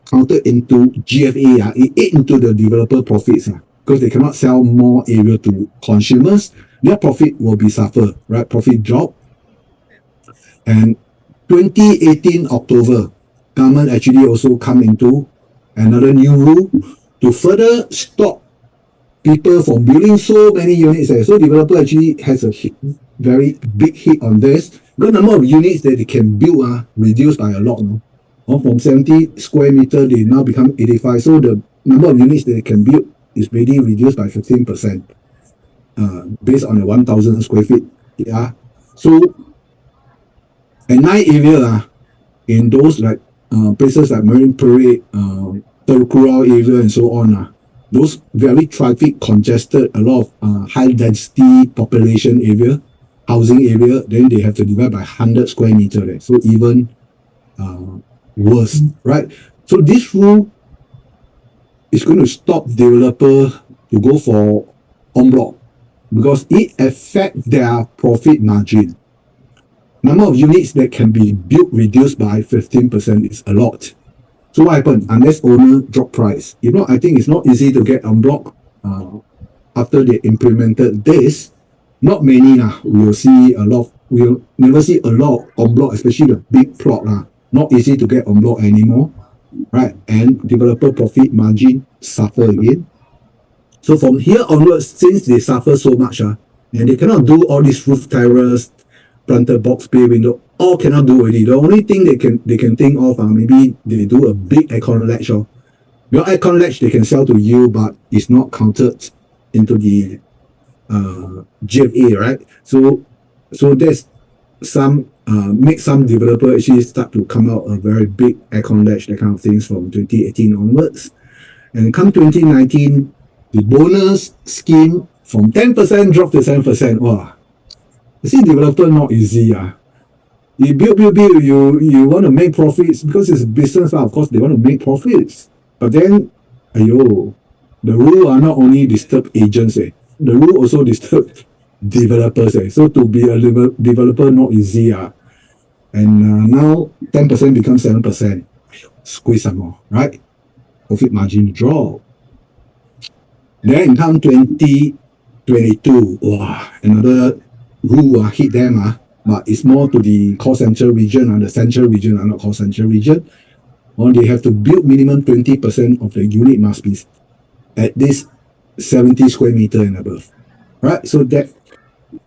counted into GFA, it ate into the developer profits because they cannot sell more area to consumers. Their profit will be suffer, right? Profit drop. And 2018 October, government actually also come into another new rule. to further stop people from building so many units there. So developer actually has a very big hit on this. The number of units that they can build reduced by a lot. No? From 70 square meter, they now become 85. So the number of units that they can build is really reduced by 15%, based on the 1,000 square feet. Yeah. So at night area, in those like places like Marine Parade, Telok Kurau area, and so on, those very traffic congested, a lot of high density population area, housing area, then they have to divide by 100 square meter there. So even worse, right? So this rule is going to stop developer to go for en bloc because it affects their profit margin. Number of units that can be built reduced by 15% is a lot. So what happened? Unless owner drop price. You know, I think it's not easy to get en bloc after they implemented this. Not many we'll see a lot. We'll never see a lot en bloc, especially the big plot not easy to get en bloc anymore, right? And developer profit margin suffer again. So from here onwards, since they suffer so much, and they cannot do all these roof terrace, planter box, bay window, all cannot do already. The only thing they can think of maybe they do a big aircon latch. Your aircon latch they can sell to you, but it's not counted into the GFA, right? So there's some make some developer actually start to come out a very big aircon latch, that kind of things from 2018 onwards. And come 2019, the bonus scheme from 10% dropped to 7%. Wow. You see, developer not easy. You build, you want to make profits because it's business. Of course, they want to make profits. But then, the rule are not only disturb agents. The rule also disturb developers. So to be a developer not easy. And now 10% becomes 7%. Squeeze some more, right? Profit margin drop. Then come 2022. Wow, another rule hit them, but it's more to the cost central region and the central region, not cost central region. Or they have to build minimum 20% of the unit must be at least 70 square meter and above, right? So that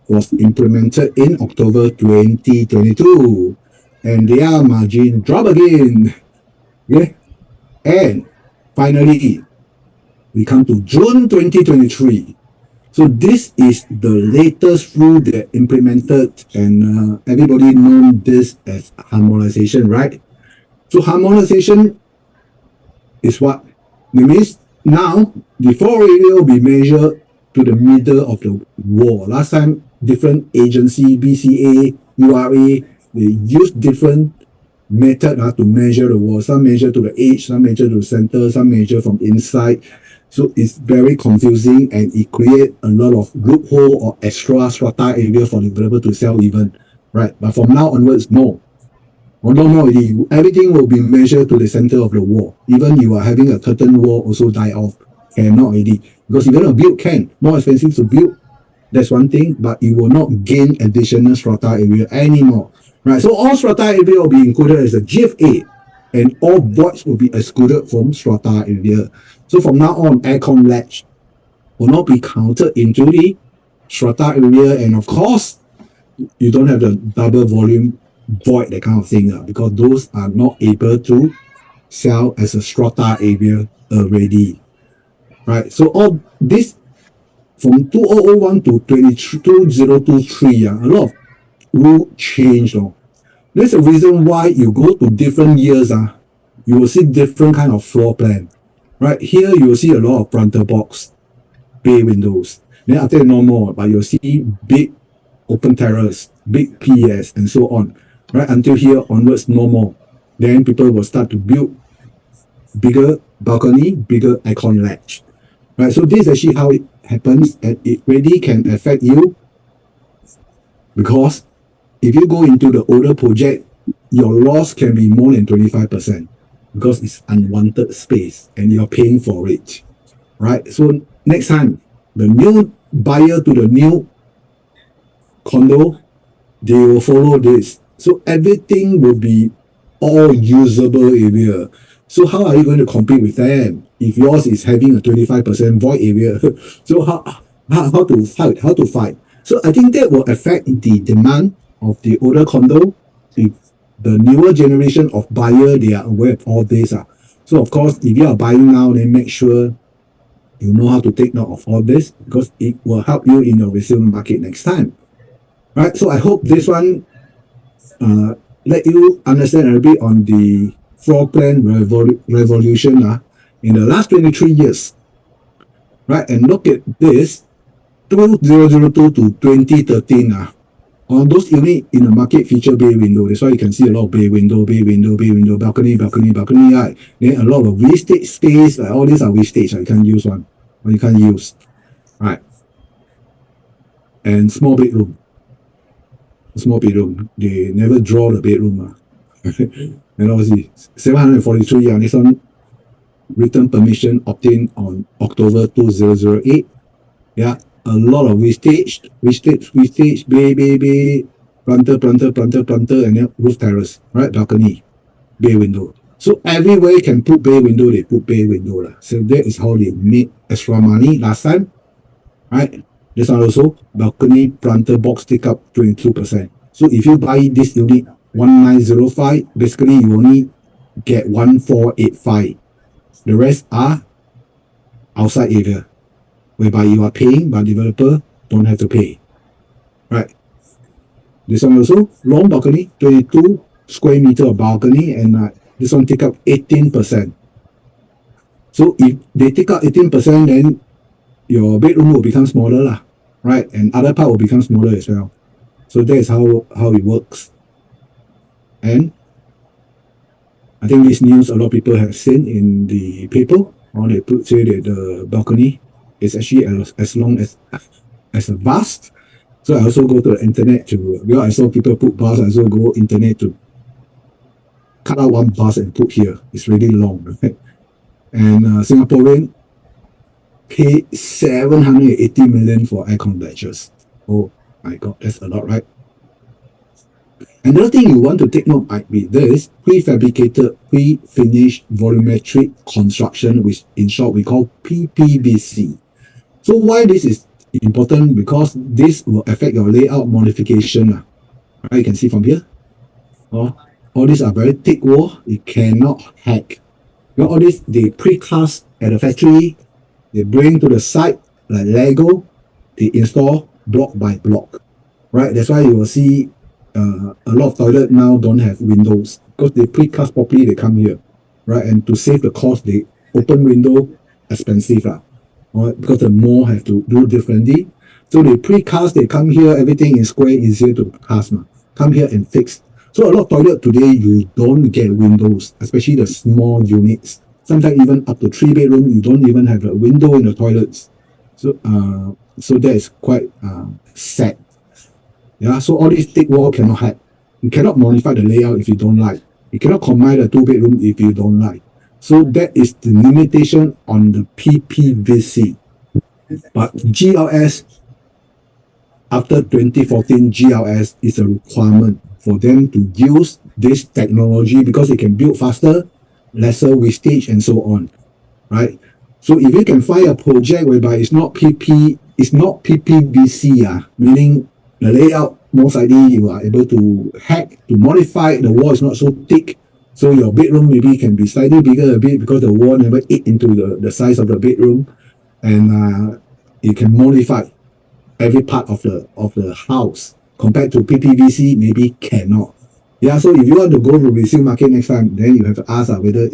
was implemented in October 2022, and their margin drop again. Okay, and finally we come to June 2023. So this is the latest rule that implemented, and everybody known this as harmonization, right? So harmonization is what? It means now the floor area will be measured to the middle of the wall. Last time, different agency, BCA, URA, they used different method to measure the wall. Some measure to the edge, some measure to the center, some measure from inside. So it's very confusing and it creates a lot of loophole or extra strata area for the developer to sell even, right? But from now onwards, no. No, everything will be measured to the center of the wall. Even you are having a curtain wall also die off. Cannot already. Because if you're going to build, more expensive to build. That's one thing, but you will not gain additional strata area anymore. Right? So all strata area will be included as a GFA. And all voids will be excluded from strata area. So from now on, aircon latch will not be counted into the strata area. And of course, you don't have the double volume void, that kind of thing, because those are not able to sell as a strata area already. Right? So all this from 2001 to 2023, a lot of rule change. There's a reason why you go to different years, you will see different kind of floor plan. Right here, you will see a lot of planter box, bay windows. Then after no more, but you'll see big open terrace, big PS, and so on. Right until here onwards, no more. Then people will start to build bigger balcony, bigger aircon latch. Right, so this is actually how it happens, and it really can affect you because if you go into the older project, your loss can be more than 25% because it's unwanted space and you're paying for it. Right? So next time, the new buyer to the new condo, they will follow this. So everything will be all usable area. So how are you going to compete with them if yours is having a 25% void area? So how to fight? How to fight? So I think that will affect the demand of the older condo. If the newer generation of buyer, they are aware of all this. So of course, if you are buying now, then make sure you know how to take note of all this, because it will help you in your resale market next time. Right. So I hope this one let you understand a bit on the floor plan revolution in the last 23 years. Right. And look at this 2002 to 2013. On those units in the market feature bay window. That's why you can see a lot of bay window, balcony, right? Then a lot of wastage space, all these are wastage. You can't use one, or you can't use, right? And small bedroom, they never draw the bedroom. And obviously, 743, this one, written permission obtained on October 2008. Yeah, a lot of wastage, bay, planter, and then roof terrace, right? Balcony, bay window. So everywhere you can put bay window, they put bay window. So that is how they made extra money last time, right? This one also, balcony, planter, box take up 22%. So if you buy this unit 1905, basically you only get 1485. The rest are outside area, whereby you are paying, but developer don't have to pay. Right. This one also, long balcony, 22 square meter of balcony, and this one take up 18%. So if they take up 18%, then your bedroom will become smaller, right? And other part will become smaller as well. So that is how it works. And I think this news a lot of people have seen in the paper, or they say that the balcony is actually as long as a vase. So I also go to the internet because I saw people put bars, I also go internet to cut out one vase and put here. It's really long, right? And Singaporean pay 780 million for aircon ledgers. Oh my God, that's a lot, right? Another thing you want to take note might be this prefabricated, pre-finished volumetric construction, which in short we call PPVC. So why this is important? Because this will affect your layout modification. Right? You can see from here. All these are very thick wall. You cannot hack. You know, all this they precast at the factory. They bring to the site like Lego. They install block by block. Right? That's why you will see a lot of toilet now don't have windows because they precast properly. They come here, right? And to save the cost, they open window expensive, right? Because the more have to do differently. So they precast. They come here. Everything is square, easier to cast. Come here and fix. So a lot of toilet today you don't get windows, especially the small units. Sometimes even up to 3 bedroom, you don't even have a window in the toilets. So so that is quite sad. Yeah, so all these thick wall cannot hack. You cannot modify the layout if you don't like. You cannot combine the 2 bedroom if you don't like. So that is the limitation on the PPVC. But GLS, after 2014, GLS is a requirement for them to use this technology because it can build faster, lesser wastage, and so on. Right? So if you can find a project whereby it's not PPVC, meaning the layout, most likely you are able to hack, to modify, the wall is not so thick. So your bedroom maybe can be slightly bigger a bit because the wall never ate into the size of the bedroom. And you can modify every part of the house. Compared to PPVC, maybe cannot. Yeah, so if you want to go to resale market next time, then you have to ask whether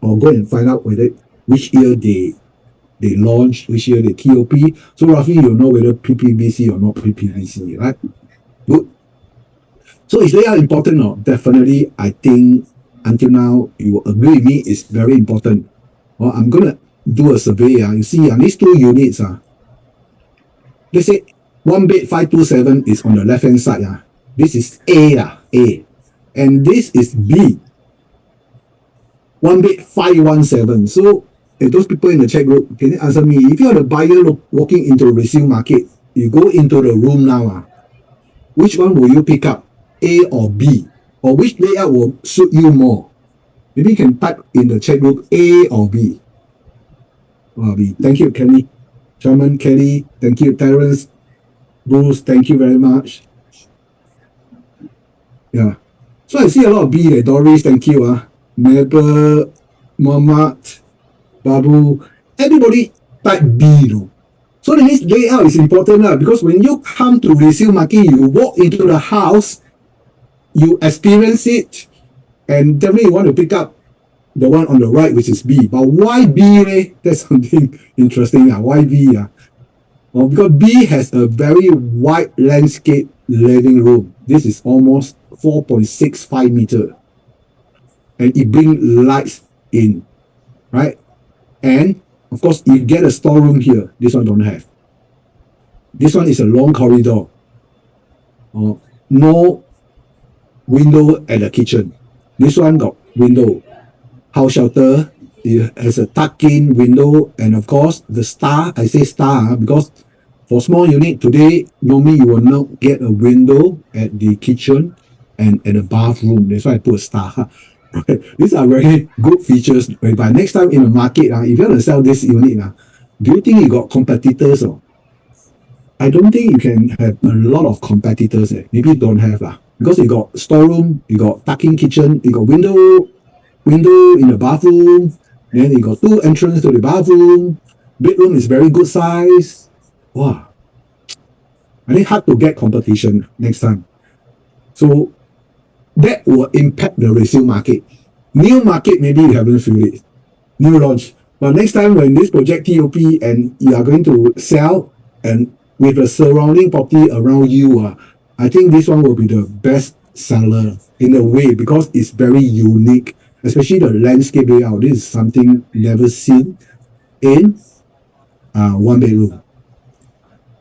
or go and find out whether which year they launch, which year they TOP. So roughly you'll know whether PPVC or not PPVC, right? Good. So is layout important? No? Definitely, I think until now you will agree with me it's very important. Well, I'm gonna do a survey. You see, these 2 units. Let's say 1 bed 527 is on the left hand side. This is A. And this is B. 1 bed 517. So if those people in the chat group, can you answer me? If you are the buyer walking into the resale market, you go into the room now. Which one will you pick up? A or B? Or which layout will suit you more? Maybe you can type in the chat group A or B. B. Thank you, Kelly. Sherman, Kelly, thank you. Terence, Bruce, thank you very much. Yeah. So I see a lot of B. Doris, thank you. Mabel, Muhammad, Babu, everybody type B, you know. So that means layout is important because when you come to resale market, you walk into the house, you experience it, and definitely you want to pick up the one on the right, which is B. But why B? That's something interesting. Why B? Well, because B has a very wide landscape living room. This is almost 4.65 meter. And it brings lights in, right? And of course, you get a storeroom here. This one don't have. This one is a long corridor. No window at the kitchen. This one got window. House shelter. It has a tuck-in window, and of course the star. I say star because for small unit today, normally you will not get a window at the kitchen and at the bathroom. That's why I put a star. These are very good features. But next time in the market, if you want to sell this unit, do you think you got competitors? Or I don't think you can have a lot of competitors. Maybe you don't have because you got storeroom, you got tuck-in kitchen, you got window in the bathroom, then you got 2 entrances to the bathroom. Bedroom is very good size. Wow. I think hard to get competition next time. So that will impact the resale market. New market, maybe you haven't feel it. New launch. But next time when this project TOP and you are going to sell and with the surrounding property around you, I think this one will be the best seller in a way because it's very unique, especially the landscape layout. This is something never seen in 1 bedroom,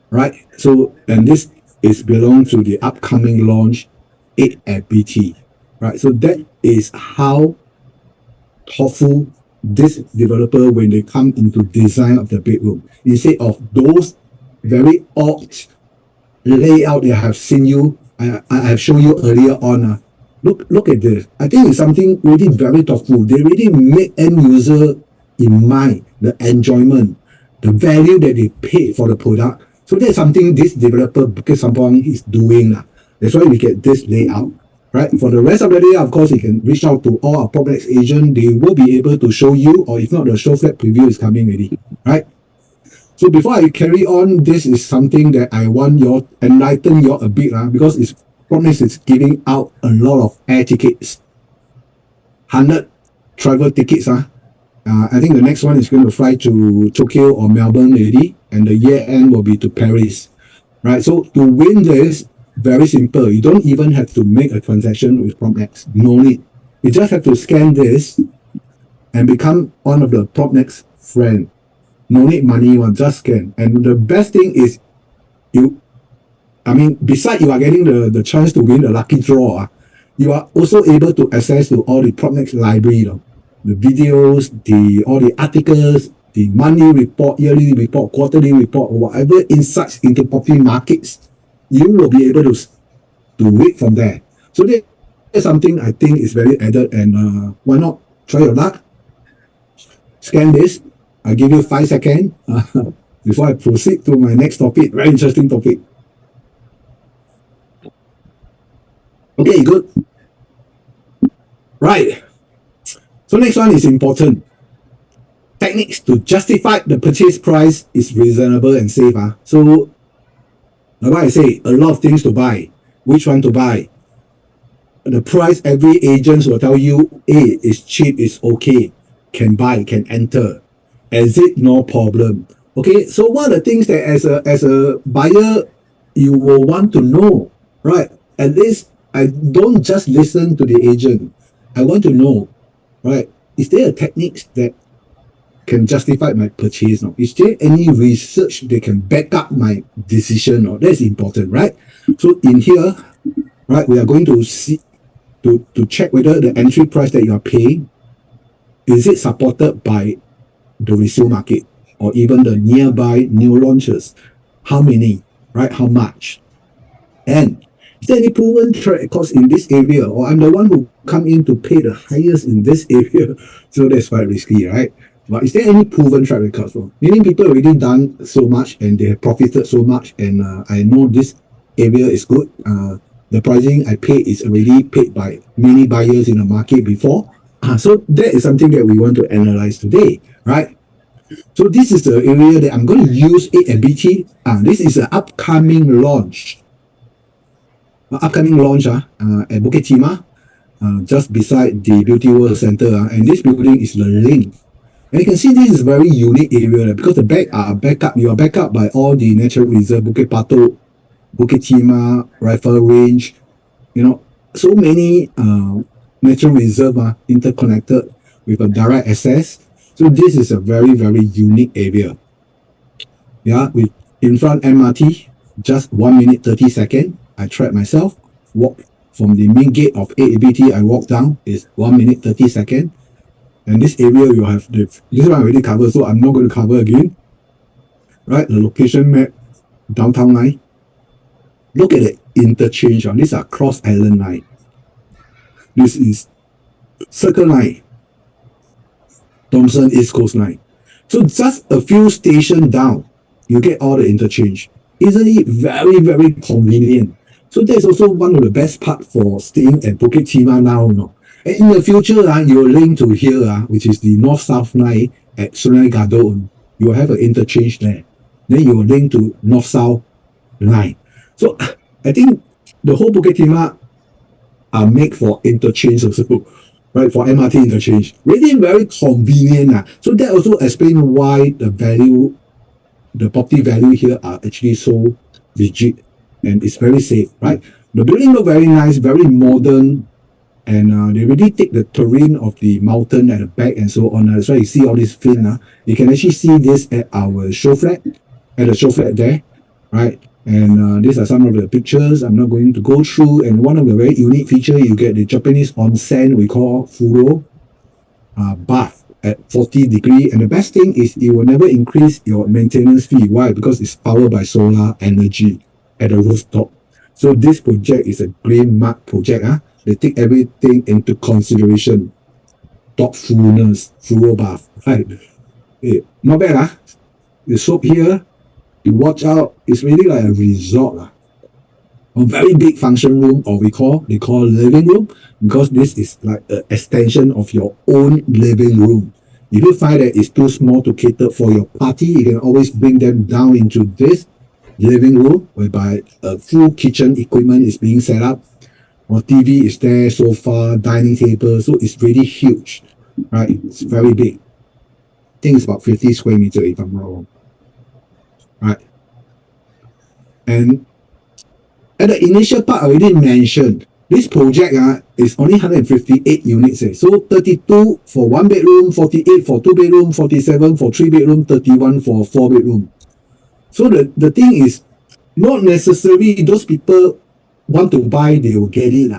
right? So, and this is belong to the upcoming launch 8 at BT, right? So that is how thoughtful this developer when they come into design of the bedroom. Instead of those very odd layout that I have seen you, I have shown you earlier on. Look at this. I think it's something really very thoughtful. They really make end user in mind, the enjoyment, the value that they pay for the product. So that's something this developer Bukit Sambong is doing. That's why we get this layout. Right? For the rest of the day, of course, you can reach out to all our PropNex agent. They will be able to show you, or if not, the show flat preview is coming already. Right? So before I carry on, this is something that I want you enlighten you a bit, because it's PropNex is giving out a lot of air tickets, 100 travel tickets. I think the next one is going to fly to Tokyo or Melbourne already, and the year end will be to Paris. Right? So to win this, very simple. You don't even have to make a transaction with PropNex. No need. You just have to scan this and become one of the PropNex friend. No need money, just scan. And the best thing is besides you are getting the chance to win the lucky draw, you are also able to access to all the PropNex library, the videos, all the articles, the monthly report, yearly report, quarterly report, or whatever insights into property markets. You will be able to read from there. So that's something I think is very added, and why not try your luck? Scan this. I'll give you 5 seconds before I proceed to my next topic. Very interesting topic. Okay, good. Right. So next one is important. Techniques to justify the purchase price is reasonable and safe. So like I say, a lot of things to buy. Which one to buy? The price, every agent will tell you, hey, it's cheap, it's okay, can buy, can enter. Exit, no problem. Okay, so what are the things that as a buyer you will want to know, right? At least I don't just listen to the agent. I want to know, right? Is there a technique that can justify my purchase? No? Is there any research that can back up my decision? No? That's important, right? So in here, right, we are going to see to check whether the entry price that you are paying, is it supported by the resale market or even the nearby new launches? How many, right? How much? And Is there any proven track records in this area? Or I'm the one who come in to pay the highest in this area. So that's quite risky, right? But is there any proven track records? Meaning people already done so much and they have profited so much, and I know this area is good. The pricing I pay is already paid by many buyers in the market before. So that is something that we want to analyze today, right? So this is the area that I'm going to use A&BT. This is an upcoming launch. At Bukit Timah, just beside the Beauty World Center. And this building is the Link. And you can see this is a very unique area because the you are backed up by all the natural reserve, Bukit Batok, Bukit Timah, Rifle Range, so many natural reserve are interconnected with a direct access. So this is a very, very unique area. Yeah, with in front MRT, just 1 minute 30 seconds. I track myself, walk from the main gate of A&BT, I walk down, is 1 minute 30 seconds. And this area you have this one I already covered, so I'm not going to cover again. Right, the location map, downtown line. Look at the interchange. These are Cross Island line. This is Circle line, Thomson East Coast line. So just a few stations down, you get all the interchange. Isn't it very, very convenient? So that's also one of the best part for staying at Bukit Timah now. And in the future, you'll link to here, which is the North-South line at Sungai Gadot. You will have an interchange there. Then you will link to North-South line. So I think the whole Bukit Timah are made for interchange also, right? For MRT interchange. Really very convenient. So that also explains why the property value here are actually so rigid and it's very safe, right? The building look very nice, very modern, and they really take the terrain of the mountain at the back and so on. That's why you see all this fin. You can actually see this at our show flat, there, right? And these are some of the pictures I'm not going to go through. And one of the very unique features, you get the Japanese onsen we call Furo bath at 40 degrees. And the best thing is it will never increase your maintenance fee. Why? Because it's powered by solar energy at the rooftop. So this project is a green mark project. They take everything into consideration. Thoughtfulness, Furo bath, right? Not bad. The soap here, you watch out, it's really like a resort. A very big function room, or they call living room, because this is like an extension of your own living room. If you find that it's too small to cater for your party, you can always bring them down into this living room, whereby a full kitchen equipment is being set up, or TV is there, sofa, dining table, so it's really huge, right? It's very big. I think it's about 50 square meters if I'm not wrong. Right. And at the initial part, I already mentioned this project is only 158 units. So 32 for 1 bedroom, 48 for 2 bedroom, 47 for 3 bedroom, 31 for 4 bedroom. So the thing is, not necessarily those people want to buy, they will get it.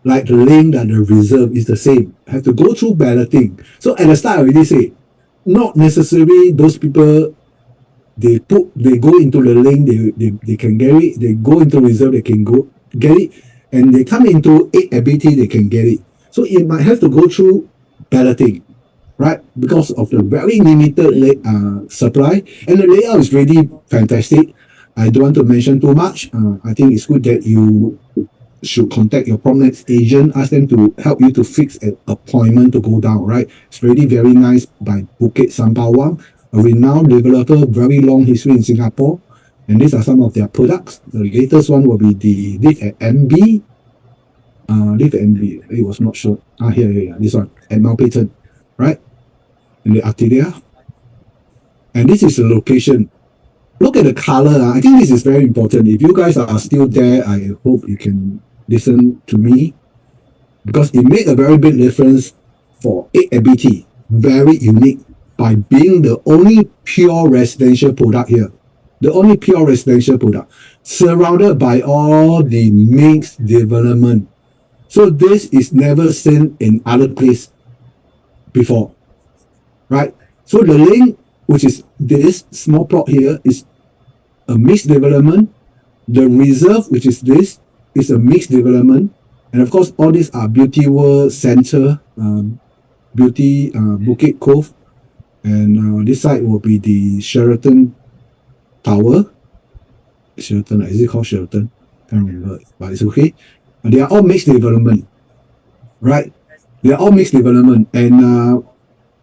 Like the link and the reserve is the same. Have to go through balloting. So at the start, I already say, not necessarily those people they go into the lane, they can get it. They go into reserve, they can go get it, and they come into A&BT, they can get it. So it might have to go through balloting, right? Because of the very limited supply, and the layout is really fantastic. I don't want to mention too much. I think it's good that you should contact your Promnex agent, ask them to help you to fix an appointment to go down, right? It's really very nice by Bukit Sembawang, a renowned developer, very long history in Singapore. And these are some of their products. The latest one will be the Live at MB. Live at MB, it was not sure. Here, this one, at Mountbatten, right? In the Arcadia. And this is the location. Look at the color. I think this is very important. If you guys are still there, I hope you can listen to me, because it made a very big difference for A&BT. Very unique by being the only pure residential product here. The only pure residential product surrounded by all the mixed development. So this is never seen in other place before, right? So the link, which is this small plot here, is a mixed development. The reserve, which is this, is a mixed development. And of course, all these are Beauty World Center, Beauty Bukit Cove. And this side will be the Sheraton Tower. Sheraton, is it called Sheraton? Can't remember, but it's okay. And they are all mixed development, right? They are all mixed development. And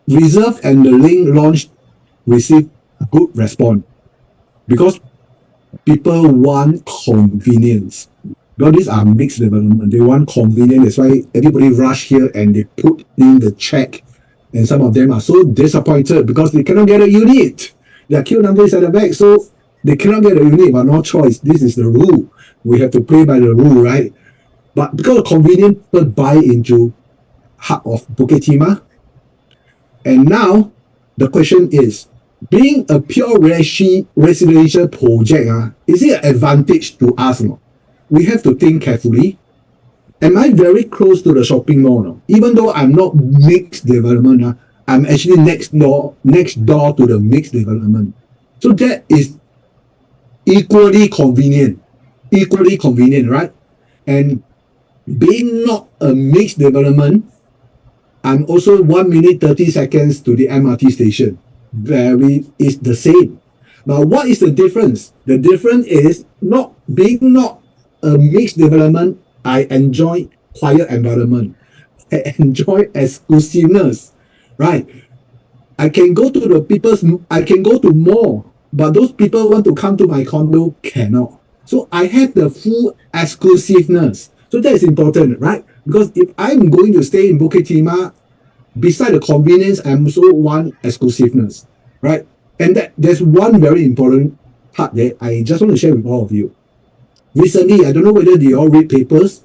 Reserve and the Link launch received good response because people want convenience. Because these are mixed development. They want convenience. That's why everybody rush here and they put in the check. And some of them are so disappointed because they cannot get a unit. Their queue number is at the back, so they cannot get a unit, but no choice. This is the rule. We have to play by the rule, right? But because of convenience, people buy into heart of Bukit Timah. And now the question is, being a pure residential project, is it an advantage to us? No? We have to think carefully. Am I very close to the shopping mall? No? Even though I'm not mixed development, I'm actually next door to the mixed development. So that is equally convenient, right? And being not a mixed development, I'm also 1 minute 30 seconds to the MRT station. It's the same. Now, what is the difference? The difference is not a mixed development. I enjoy quiet environment. I enjoy exclusiveness, right? I can go to mall, but those people want to come to my condo cannot. So I have the full exclusiveness. So that is important, right? Because if I'm going to stay in Bukit Timah, beside the convenience, I also want exclusiveness, right? And there's one very important part that I just want to share with all of you. Recently, I don't know whether you all read papers,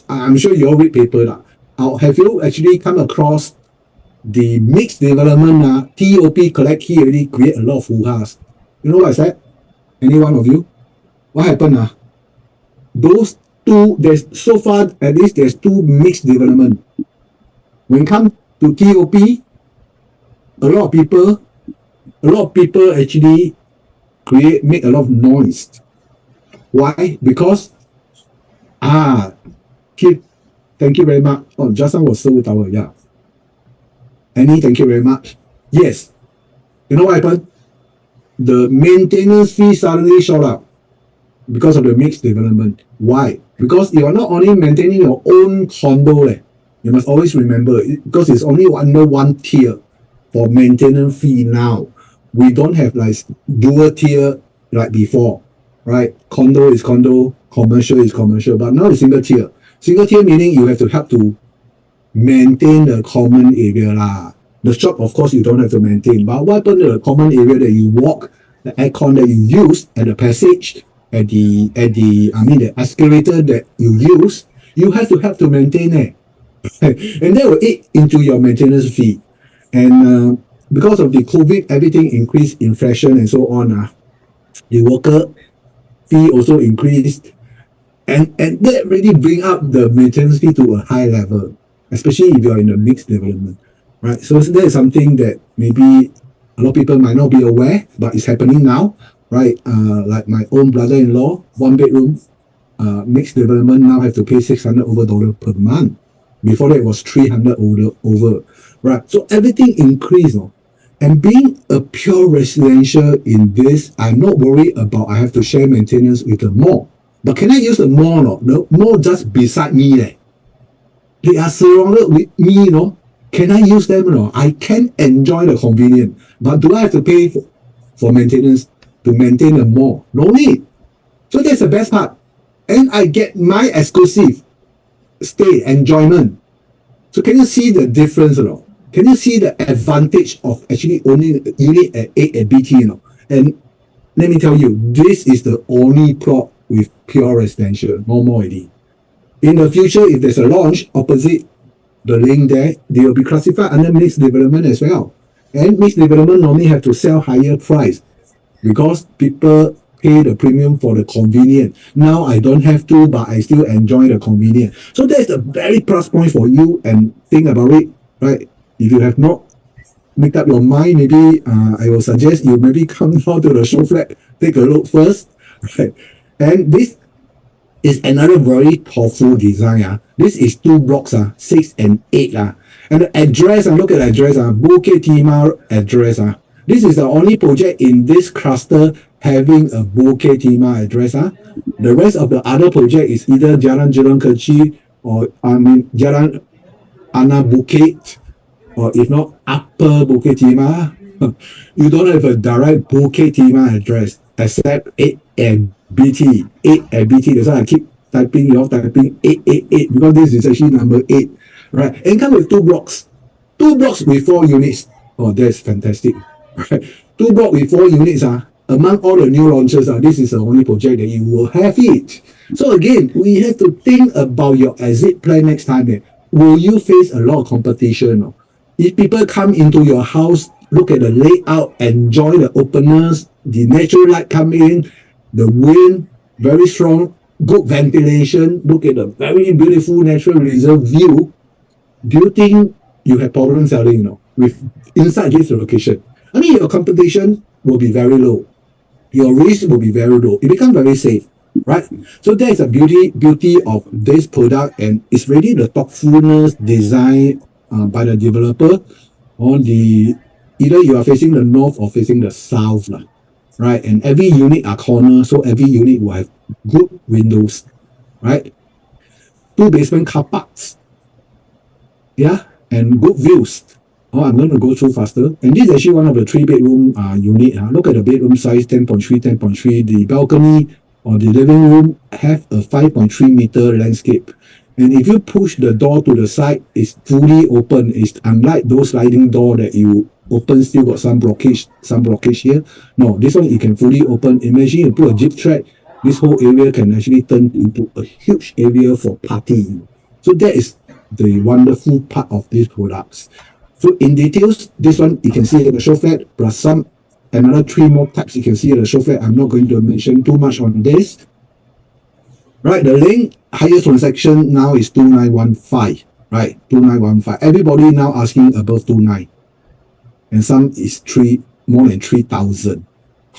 I'm sure you all read paper. Have you actually come across the mixed development, TOP collect key already create a lot of hoo-has? You know what I said? Any one of you? What happened? Those two, so far at least there's two mixed development. When it comes to TOP, a lot of people actually make a lot of noise. Why? Because thank you very much. Oh, just now was Seoul Tower, yeah. Annie, thank you very much. Yes. You know what happened? The maintenance fee suddenly shot up because of the mixed development. Why? Because you are not only maintaining your own condo, you must always remember, because it's only under one tier for maintenance fee now. We don't have like dual tier like before, right? Condo is condo, commercial is commercial, but now it's single tier. Single tier meaning you have to help to maintain the common area lah. The shop, of course, you don't have to maintain. But what happened to the common area that you walk, the aircon that you use, at the passage, the escalator that you use, you have to help to maintain it. And that will eat into your maintenance fee. And because of the COVID, everything increased, inflation and so on. The worker fee also increased. And that really bring up the maintenance fee to a high level, especially if you're in a mixed development, right? So that is something that maybe a lot of people might not be aware, but it's happening now, right? Like my own brother-in-law, 1 bedroom, mixed development, now have to pay $600 per month. Before that, it was $300 over, right? So everything increased. And being a pure residential in this, I'm not worried about I have to share maintenance with the mall. But can I use the mall? No? The mall just beside me. They are surrounded with me. Can I use them? No? I can enjoy the convenience. But do I have to pay for maintenance to maintain the mall? No need. So that's the best part. And I get my exclusive stay, enjoyment. So can you see the difference? Can you see the advantage of actually owning a unit at 8 at BT? And let me tell you, this is the only plot with pure residential, no more already. In the future, if there's a launch opposite the link there, they will be classified under mixed development as well. And mixed development normally have to sell higher price because people pay the premium for the convenience. Now I don't have to, but I still enjoy the convenience. So that's a very plus point for you, and think about it, right? If you have not make up your mind, maybe I will suggest you maybe come down to the show flat, take a look first, right? And this is another very powerful design. This is 2 blocks, 6 and 8. And the address, look at the address, Bukit Timah address. This is the only project in this cluster having a Bukit Timah address. The rest of the other project is either Jalan Jurong Kecil or Jalan Anak Bukit, or if not Upper Bukit Timah. You don't have a direct Bukit Timah address except 8 and BT. 8 and BT. That's why I keep typing 888 because this is actually number 8. Right? And come with 2 blocks. 2 blocks with 4 units. Oh, that's fantastic. Right? 2 blocks with 4 units. Among all the new launches, this is the only project that you will have it. So again, we have to think about your exit plan next time. Will you face a lot of competition? If people come into your house, look at the layout, enjoy the openness, the natural light come in, the wind, very strong, good ventilation, look at the very beautiful natural reserve view, do you think you have problems selling, with inside this location? I mean, your competition will be very low. Your risk will be very low. It becomes very safe, right? So that is the beauty of this product, and it's really the thoughtfulness design by the developer on the either you are facing the north or facing the south, right? And every unit are corner, so every unit will have good windows, right? 2 basement car parks, and good views. I'm going to go through faster. And this is actually one of the 3-bedroom unit. Look at the bedroom size, 10.3, 10.3. The balcony or the living room have a 5.3 meter landscape. And if you push the door to the side, it's fully open. It's unlike those sliding door that you open, still got some blockage here. No, this one you can fully open. Imagine you put a jeep track, this whole area can actually turn into a huge area for partying. So that is the wonderful part of these products. So in details, this one you can see the show flat plus another 3 more types you can see the show flat. I'm not going to mention too much on this. Right, the link highest transaction now is 2915. Right, 2915. Everybody now asking above 29, and some is more than 3,000.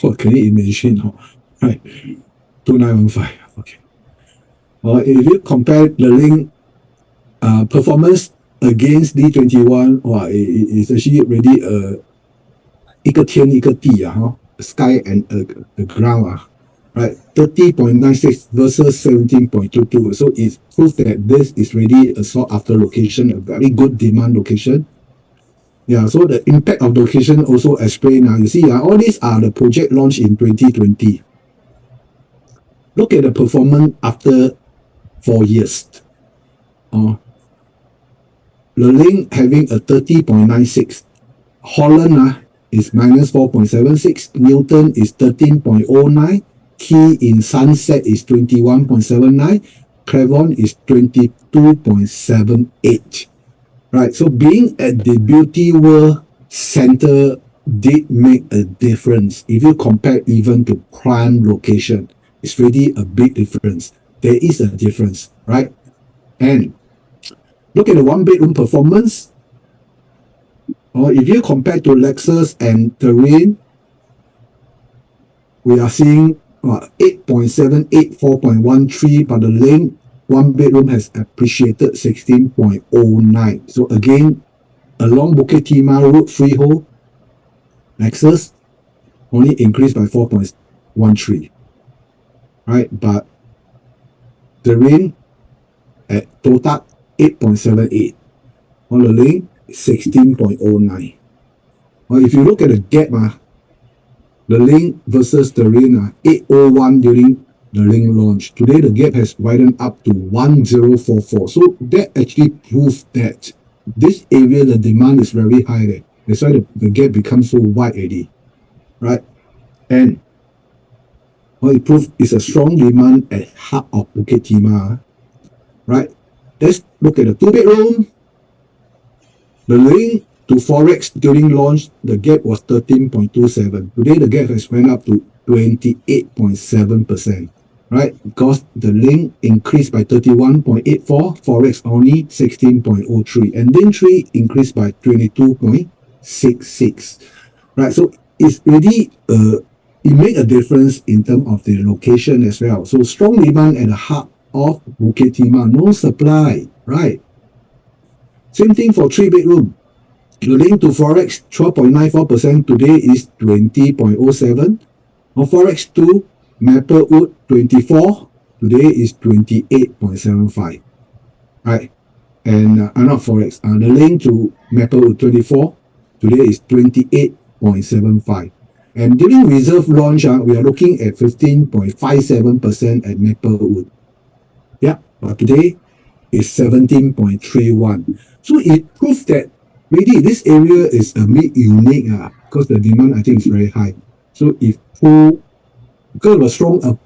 Oh, can you imagine? Right, 2915. Okay. If you compare the link performance against D21, it's actually already 一个天一个地sky and a ground right, 30.96 versus 17.22. So it proves that this is really a sought after location, a very good demand location. So the impact of location also explained. You see, all these are the project launched in 2020. Look at the performance after 4 years. The link having a 30.96. Holland is minus 4.76. Newton is 13.09. Key in Sunset is 21.79. Clavon is 22.78. Right, so being at the Beauty World Center did make a difference. If you compare even to prime location, it's really a big difference. There is a difference, right? And look at the 1-bedroom performance. If you compare to Lexus and Terrain, we are seeing 8.78, 4.13, but the link 1-bedroom has appreciated 16.09. So again, along Bukit Timah Road freehold, Lexus only increased by 4.13. Right, but Terrain at Total 8.78. On the link 16.09. If you look at the gap, the link versus Terrain 801 during the link launch. Today the gap has widened up to 1044. So that actually proves that this area the demand is very high there. That's why the gap becomes so wide already. Right? And it proves it's a strong demand at heart of Bukit Timah. Right? Let's look at the 2-bedroom. The link to Forex during launch, the gap was 13.27. Today, the gap has went up to 28.7%, right? Because the link increased by 31.84, Forex only 16.03, and then 3 increased by 22.66, right? So it's really it made a difference in terms of the location as well. So strong demand at the heart of Bukit Timah. No supply, right? Same thing for 3-bedroom. The link to Forex 12.94% today is 20.07. On Forex 2, Maplewood 24, today is 28.75. Right? And not Forex. The link to Maplewood 24, today is 28.75. And during reserve launch, we are looking at 15.57% at Maplewood. Yeah, but today is 17.31. So it proves that really this area is a bit unique because the demand I think is very high. So if because of a strong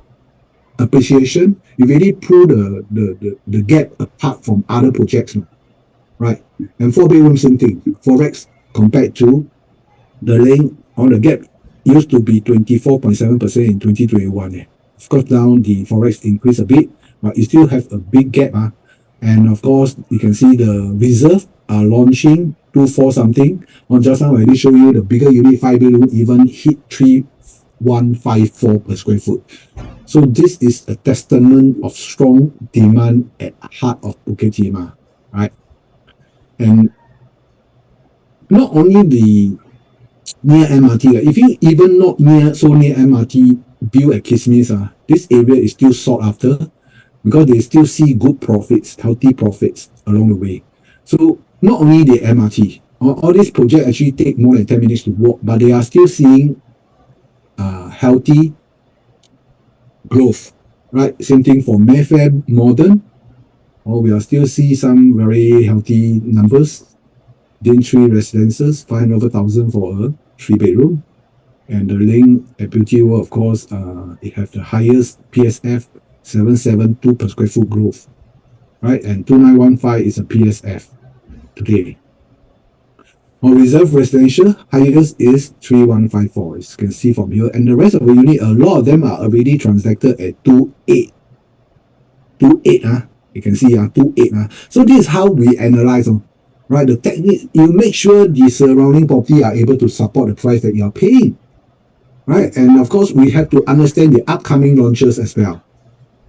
appreciation, you really pull the gap apart from other projects, right? And 4-bedroom same thing. Forex compared to the link on the gap used to be 24.7% in 2021. Of course, now the Forex increased a bit, but you still have a big gap. And of course, you can see the reserve are launching 2.4 something. On just now, I already show you the bigger unit 5-bedroom even hit 3,154 per square foot. So this is a testament of strong demand at heart of Bukit Timah, right? And not only the near MRT, if you even not near MRT view at Kismis, this area is still sought after because they still see good profits, healthy profits along the way. So not only the MRT, all these projects actually take more than 10 minutes to walk, but they are still seeing healthy growth, right? Same thing for Mayfair Modern. We are still see some very healthy numbers. Daintree Residences, 500,000 for a 3-bedroom. And the link at Beauty World, of course, it have the highest PSF 772 per square foot growth, right? And 2915 is a PSF today. On Reserve Residential, highest is 3154, as you can see from here. And the rest of the unit, a lot of them are already transacted at 28. 28, you can see 28. So this is how we analyze, right? The technique, you make sure the surrounding property are able to support the price that you are paying, right? And of course, we have to understand the upcoming launches as well.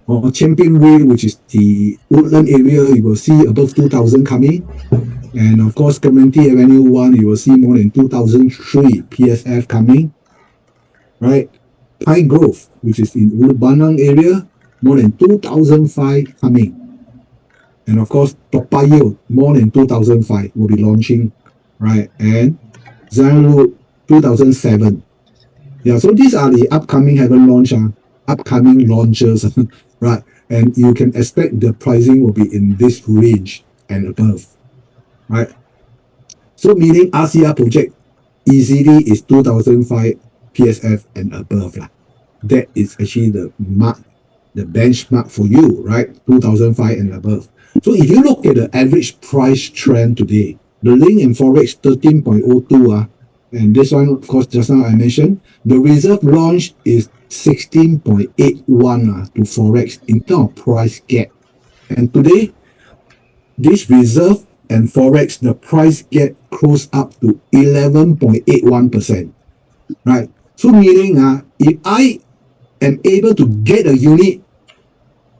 On Champion Way, which is the Woodland area, you will see above 2,000 coming. And of course, Clementi Avenue 1, you will see more than 2003 PSF coming, right? Pine Grove, which is in Ulu Banang area, more than 2005 coming. And of course, Toa Payoh, more than 2005 will be launching, right? And Zion Road, 2007. Yeah, so these are the upcoming haven't launched, upcoming launches, right? And you can expect the pricing will be in this range and above, right? So meaning RCR project easily is 2005 PSF and above. That is actually the mark, the benchmark for you, right? 2005 and above. So if you look at the average price trend today, the link in Forex 13.02, and this one, of course, just now I mentioned, the reserve launch is 16.81 to Forex in terms of price gap. And today, this reserve and Forex, the price gap closed up to 11.81%, right? So meaning, if I am able to get a unit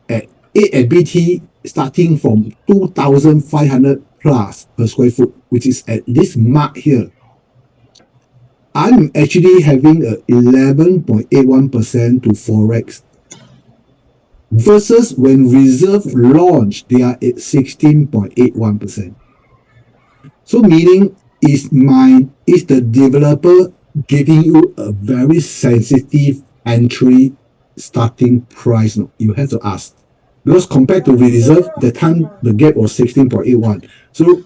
at 8 at BT starting from 2,500 plus per square foot, which is at this mark here, I'm actually having a 11.81% to Forex versus when reserve launch, they are at 16.81%. So meaning is the developer giving you a very sensitive entry starting price? No, you have to ask. Because compared to reserve, the time the gap was 16.81. So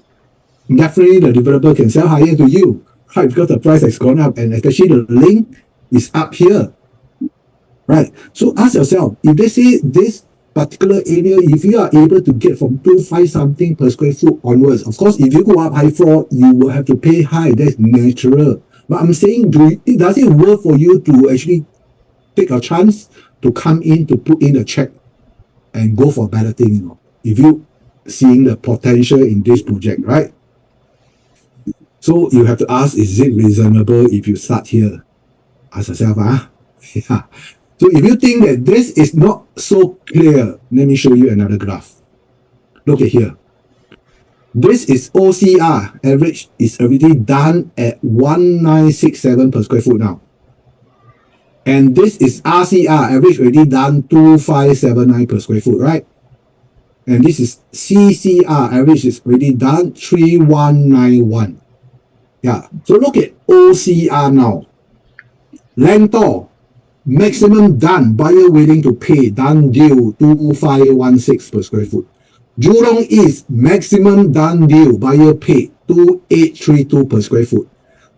definitely the developer can sell higher to you, right? Because the price has gone up, and especially the link is up here, right? So ask yourself, if they say this particular area, if you are able to get from 2.5 something per square foot onwards, of course, if you go up high floor, you will have to pay high. That's natural. But I'm saying, does it worth for you to actually take a chance to come in to put in a check and go for better thing, if you seeing the potential in this project, right? So you have to ask, is it reasonable if you start here? Ask yourself, yeah. So if you think that this is not so clear, let me show you another graph. Look at here. This is OCR, average is already done at 1967 per square foot now. And this is RCR, average already done 2579 per square foot, right? And this is CCR, average is already done 3191. Yeah, so look at OCR now. Lentor, maximum done, buyer willing to pay, done deal 2516 per square foot. Jurong East, maximum done deal, buyer paid 2832 per square foot.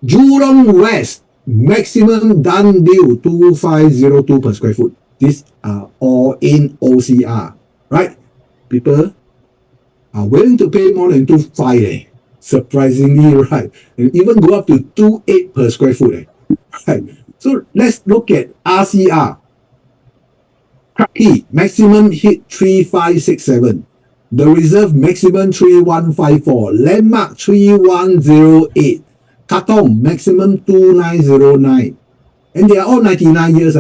Jurong West, maximum done deal 2502 per square foot. These are all in OCR, right? People are willing to pay more than 25, surprisingly, right? And even go up to 28 per square foot, right? So let's look at RCR. Clarke, maximum hit 3567. The reserve maximum 3154. Landmark 3108. Katong maximum 2909. And they are all 99 years.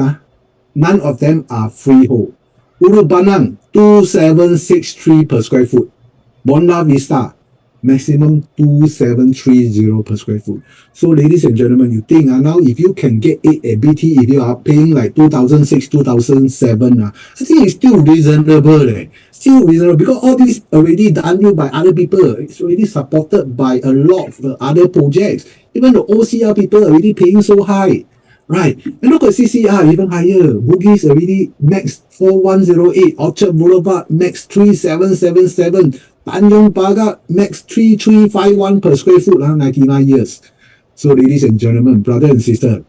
None of them are freehold. Ulu Panang 2763 per square foot. Bonda Vista maximum 2730 per square foot. So ladies and gentlemen, you think now if you can get it at BT, if you are paying like 2006, 2007, I think it's still reasonable. Still reasonable because all this already done you by other people. It's already supported by a lot of the other projects. Even the OCR people are already paying so high. Right. And look at CCR, even higher. Bugis already max 4108. Orchard Boulevard max 3777. Tanjong Pagar max 3351 per square foot, 99 years. So ladies and gentlemen, brother and sister,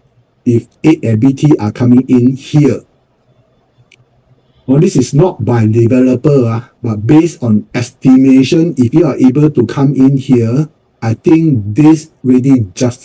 if 8 and BT are coming in here, well, this is not by developer, but based on estimation, if you are able to come in here, I think this really justifies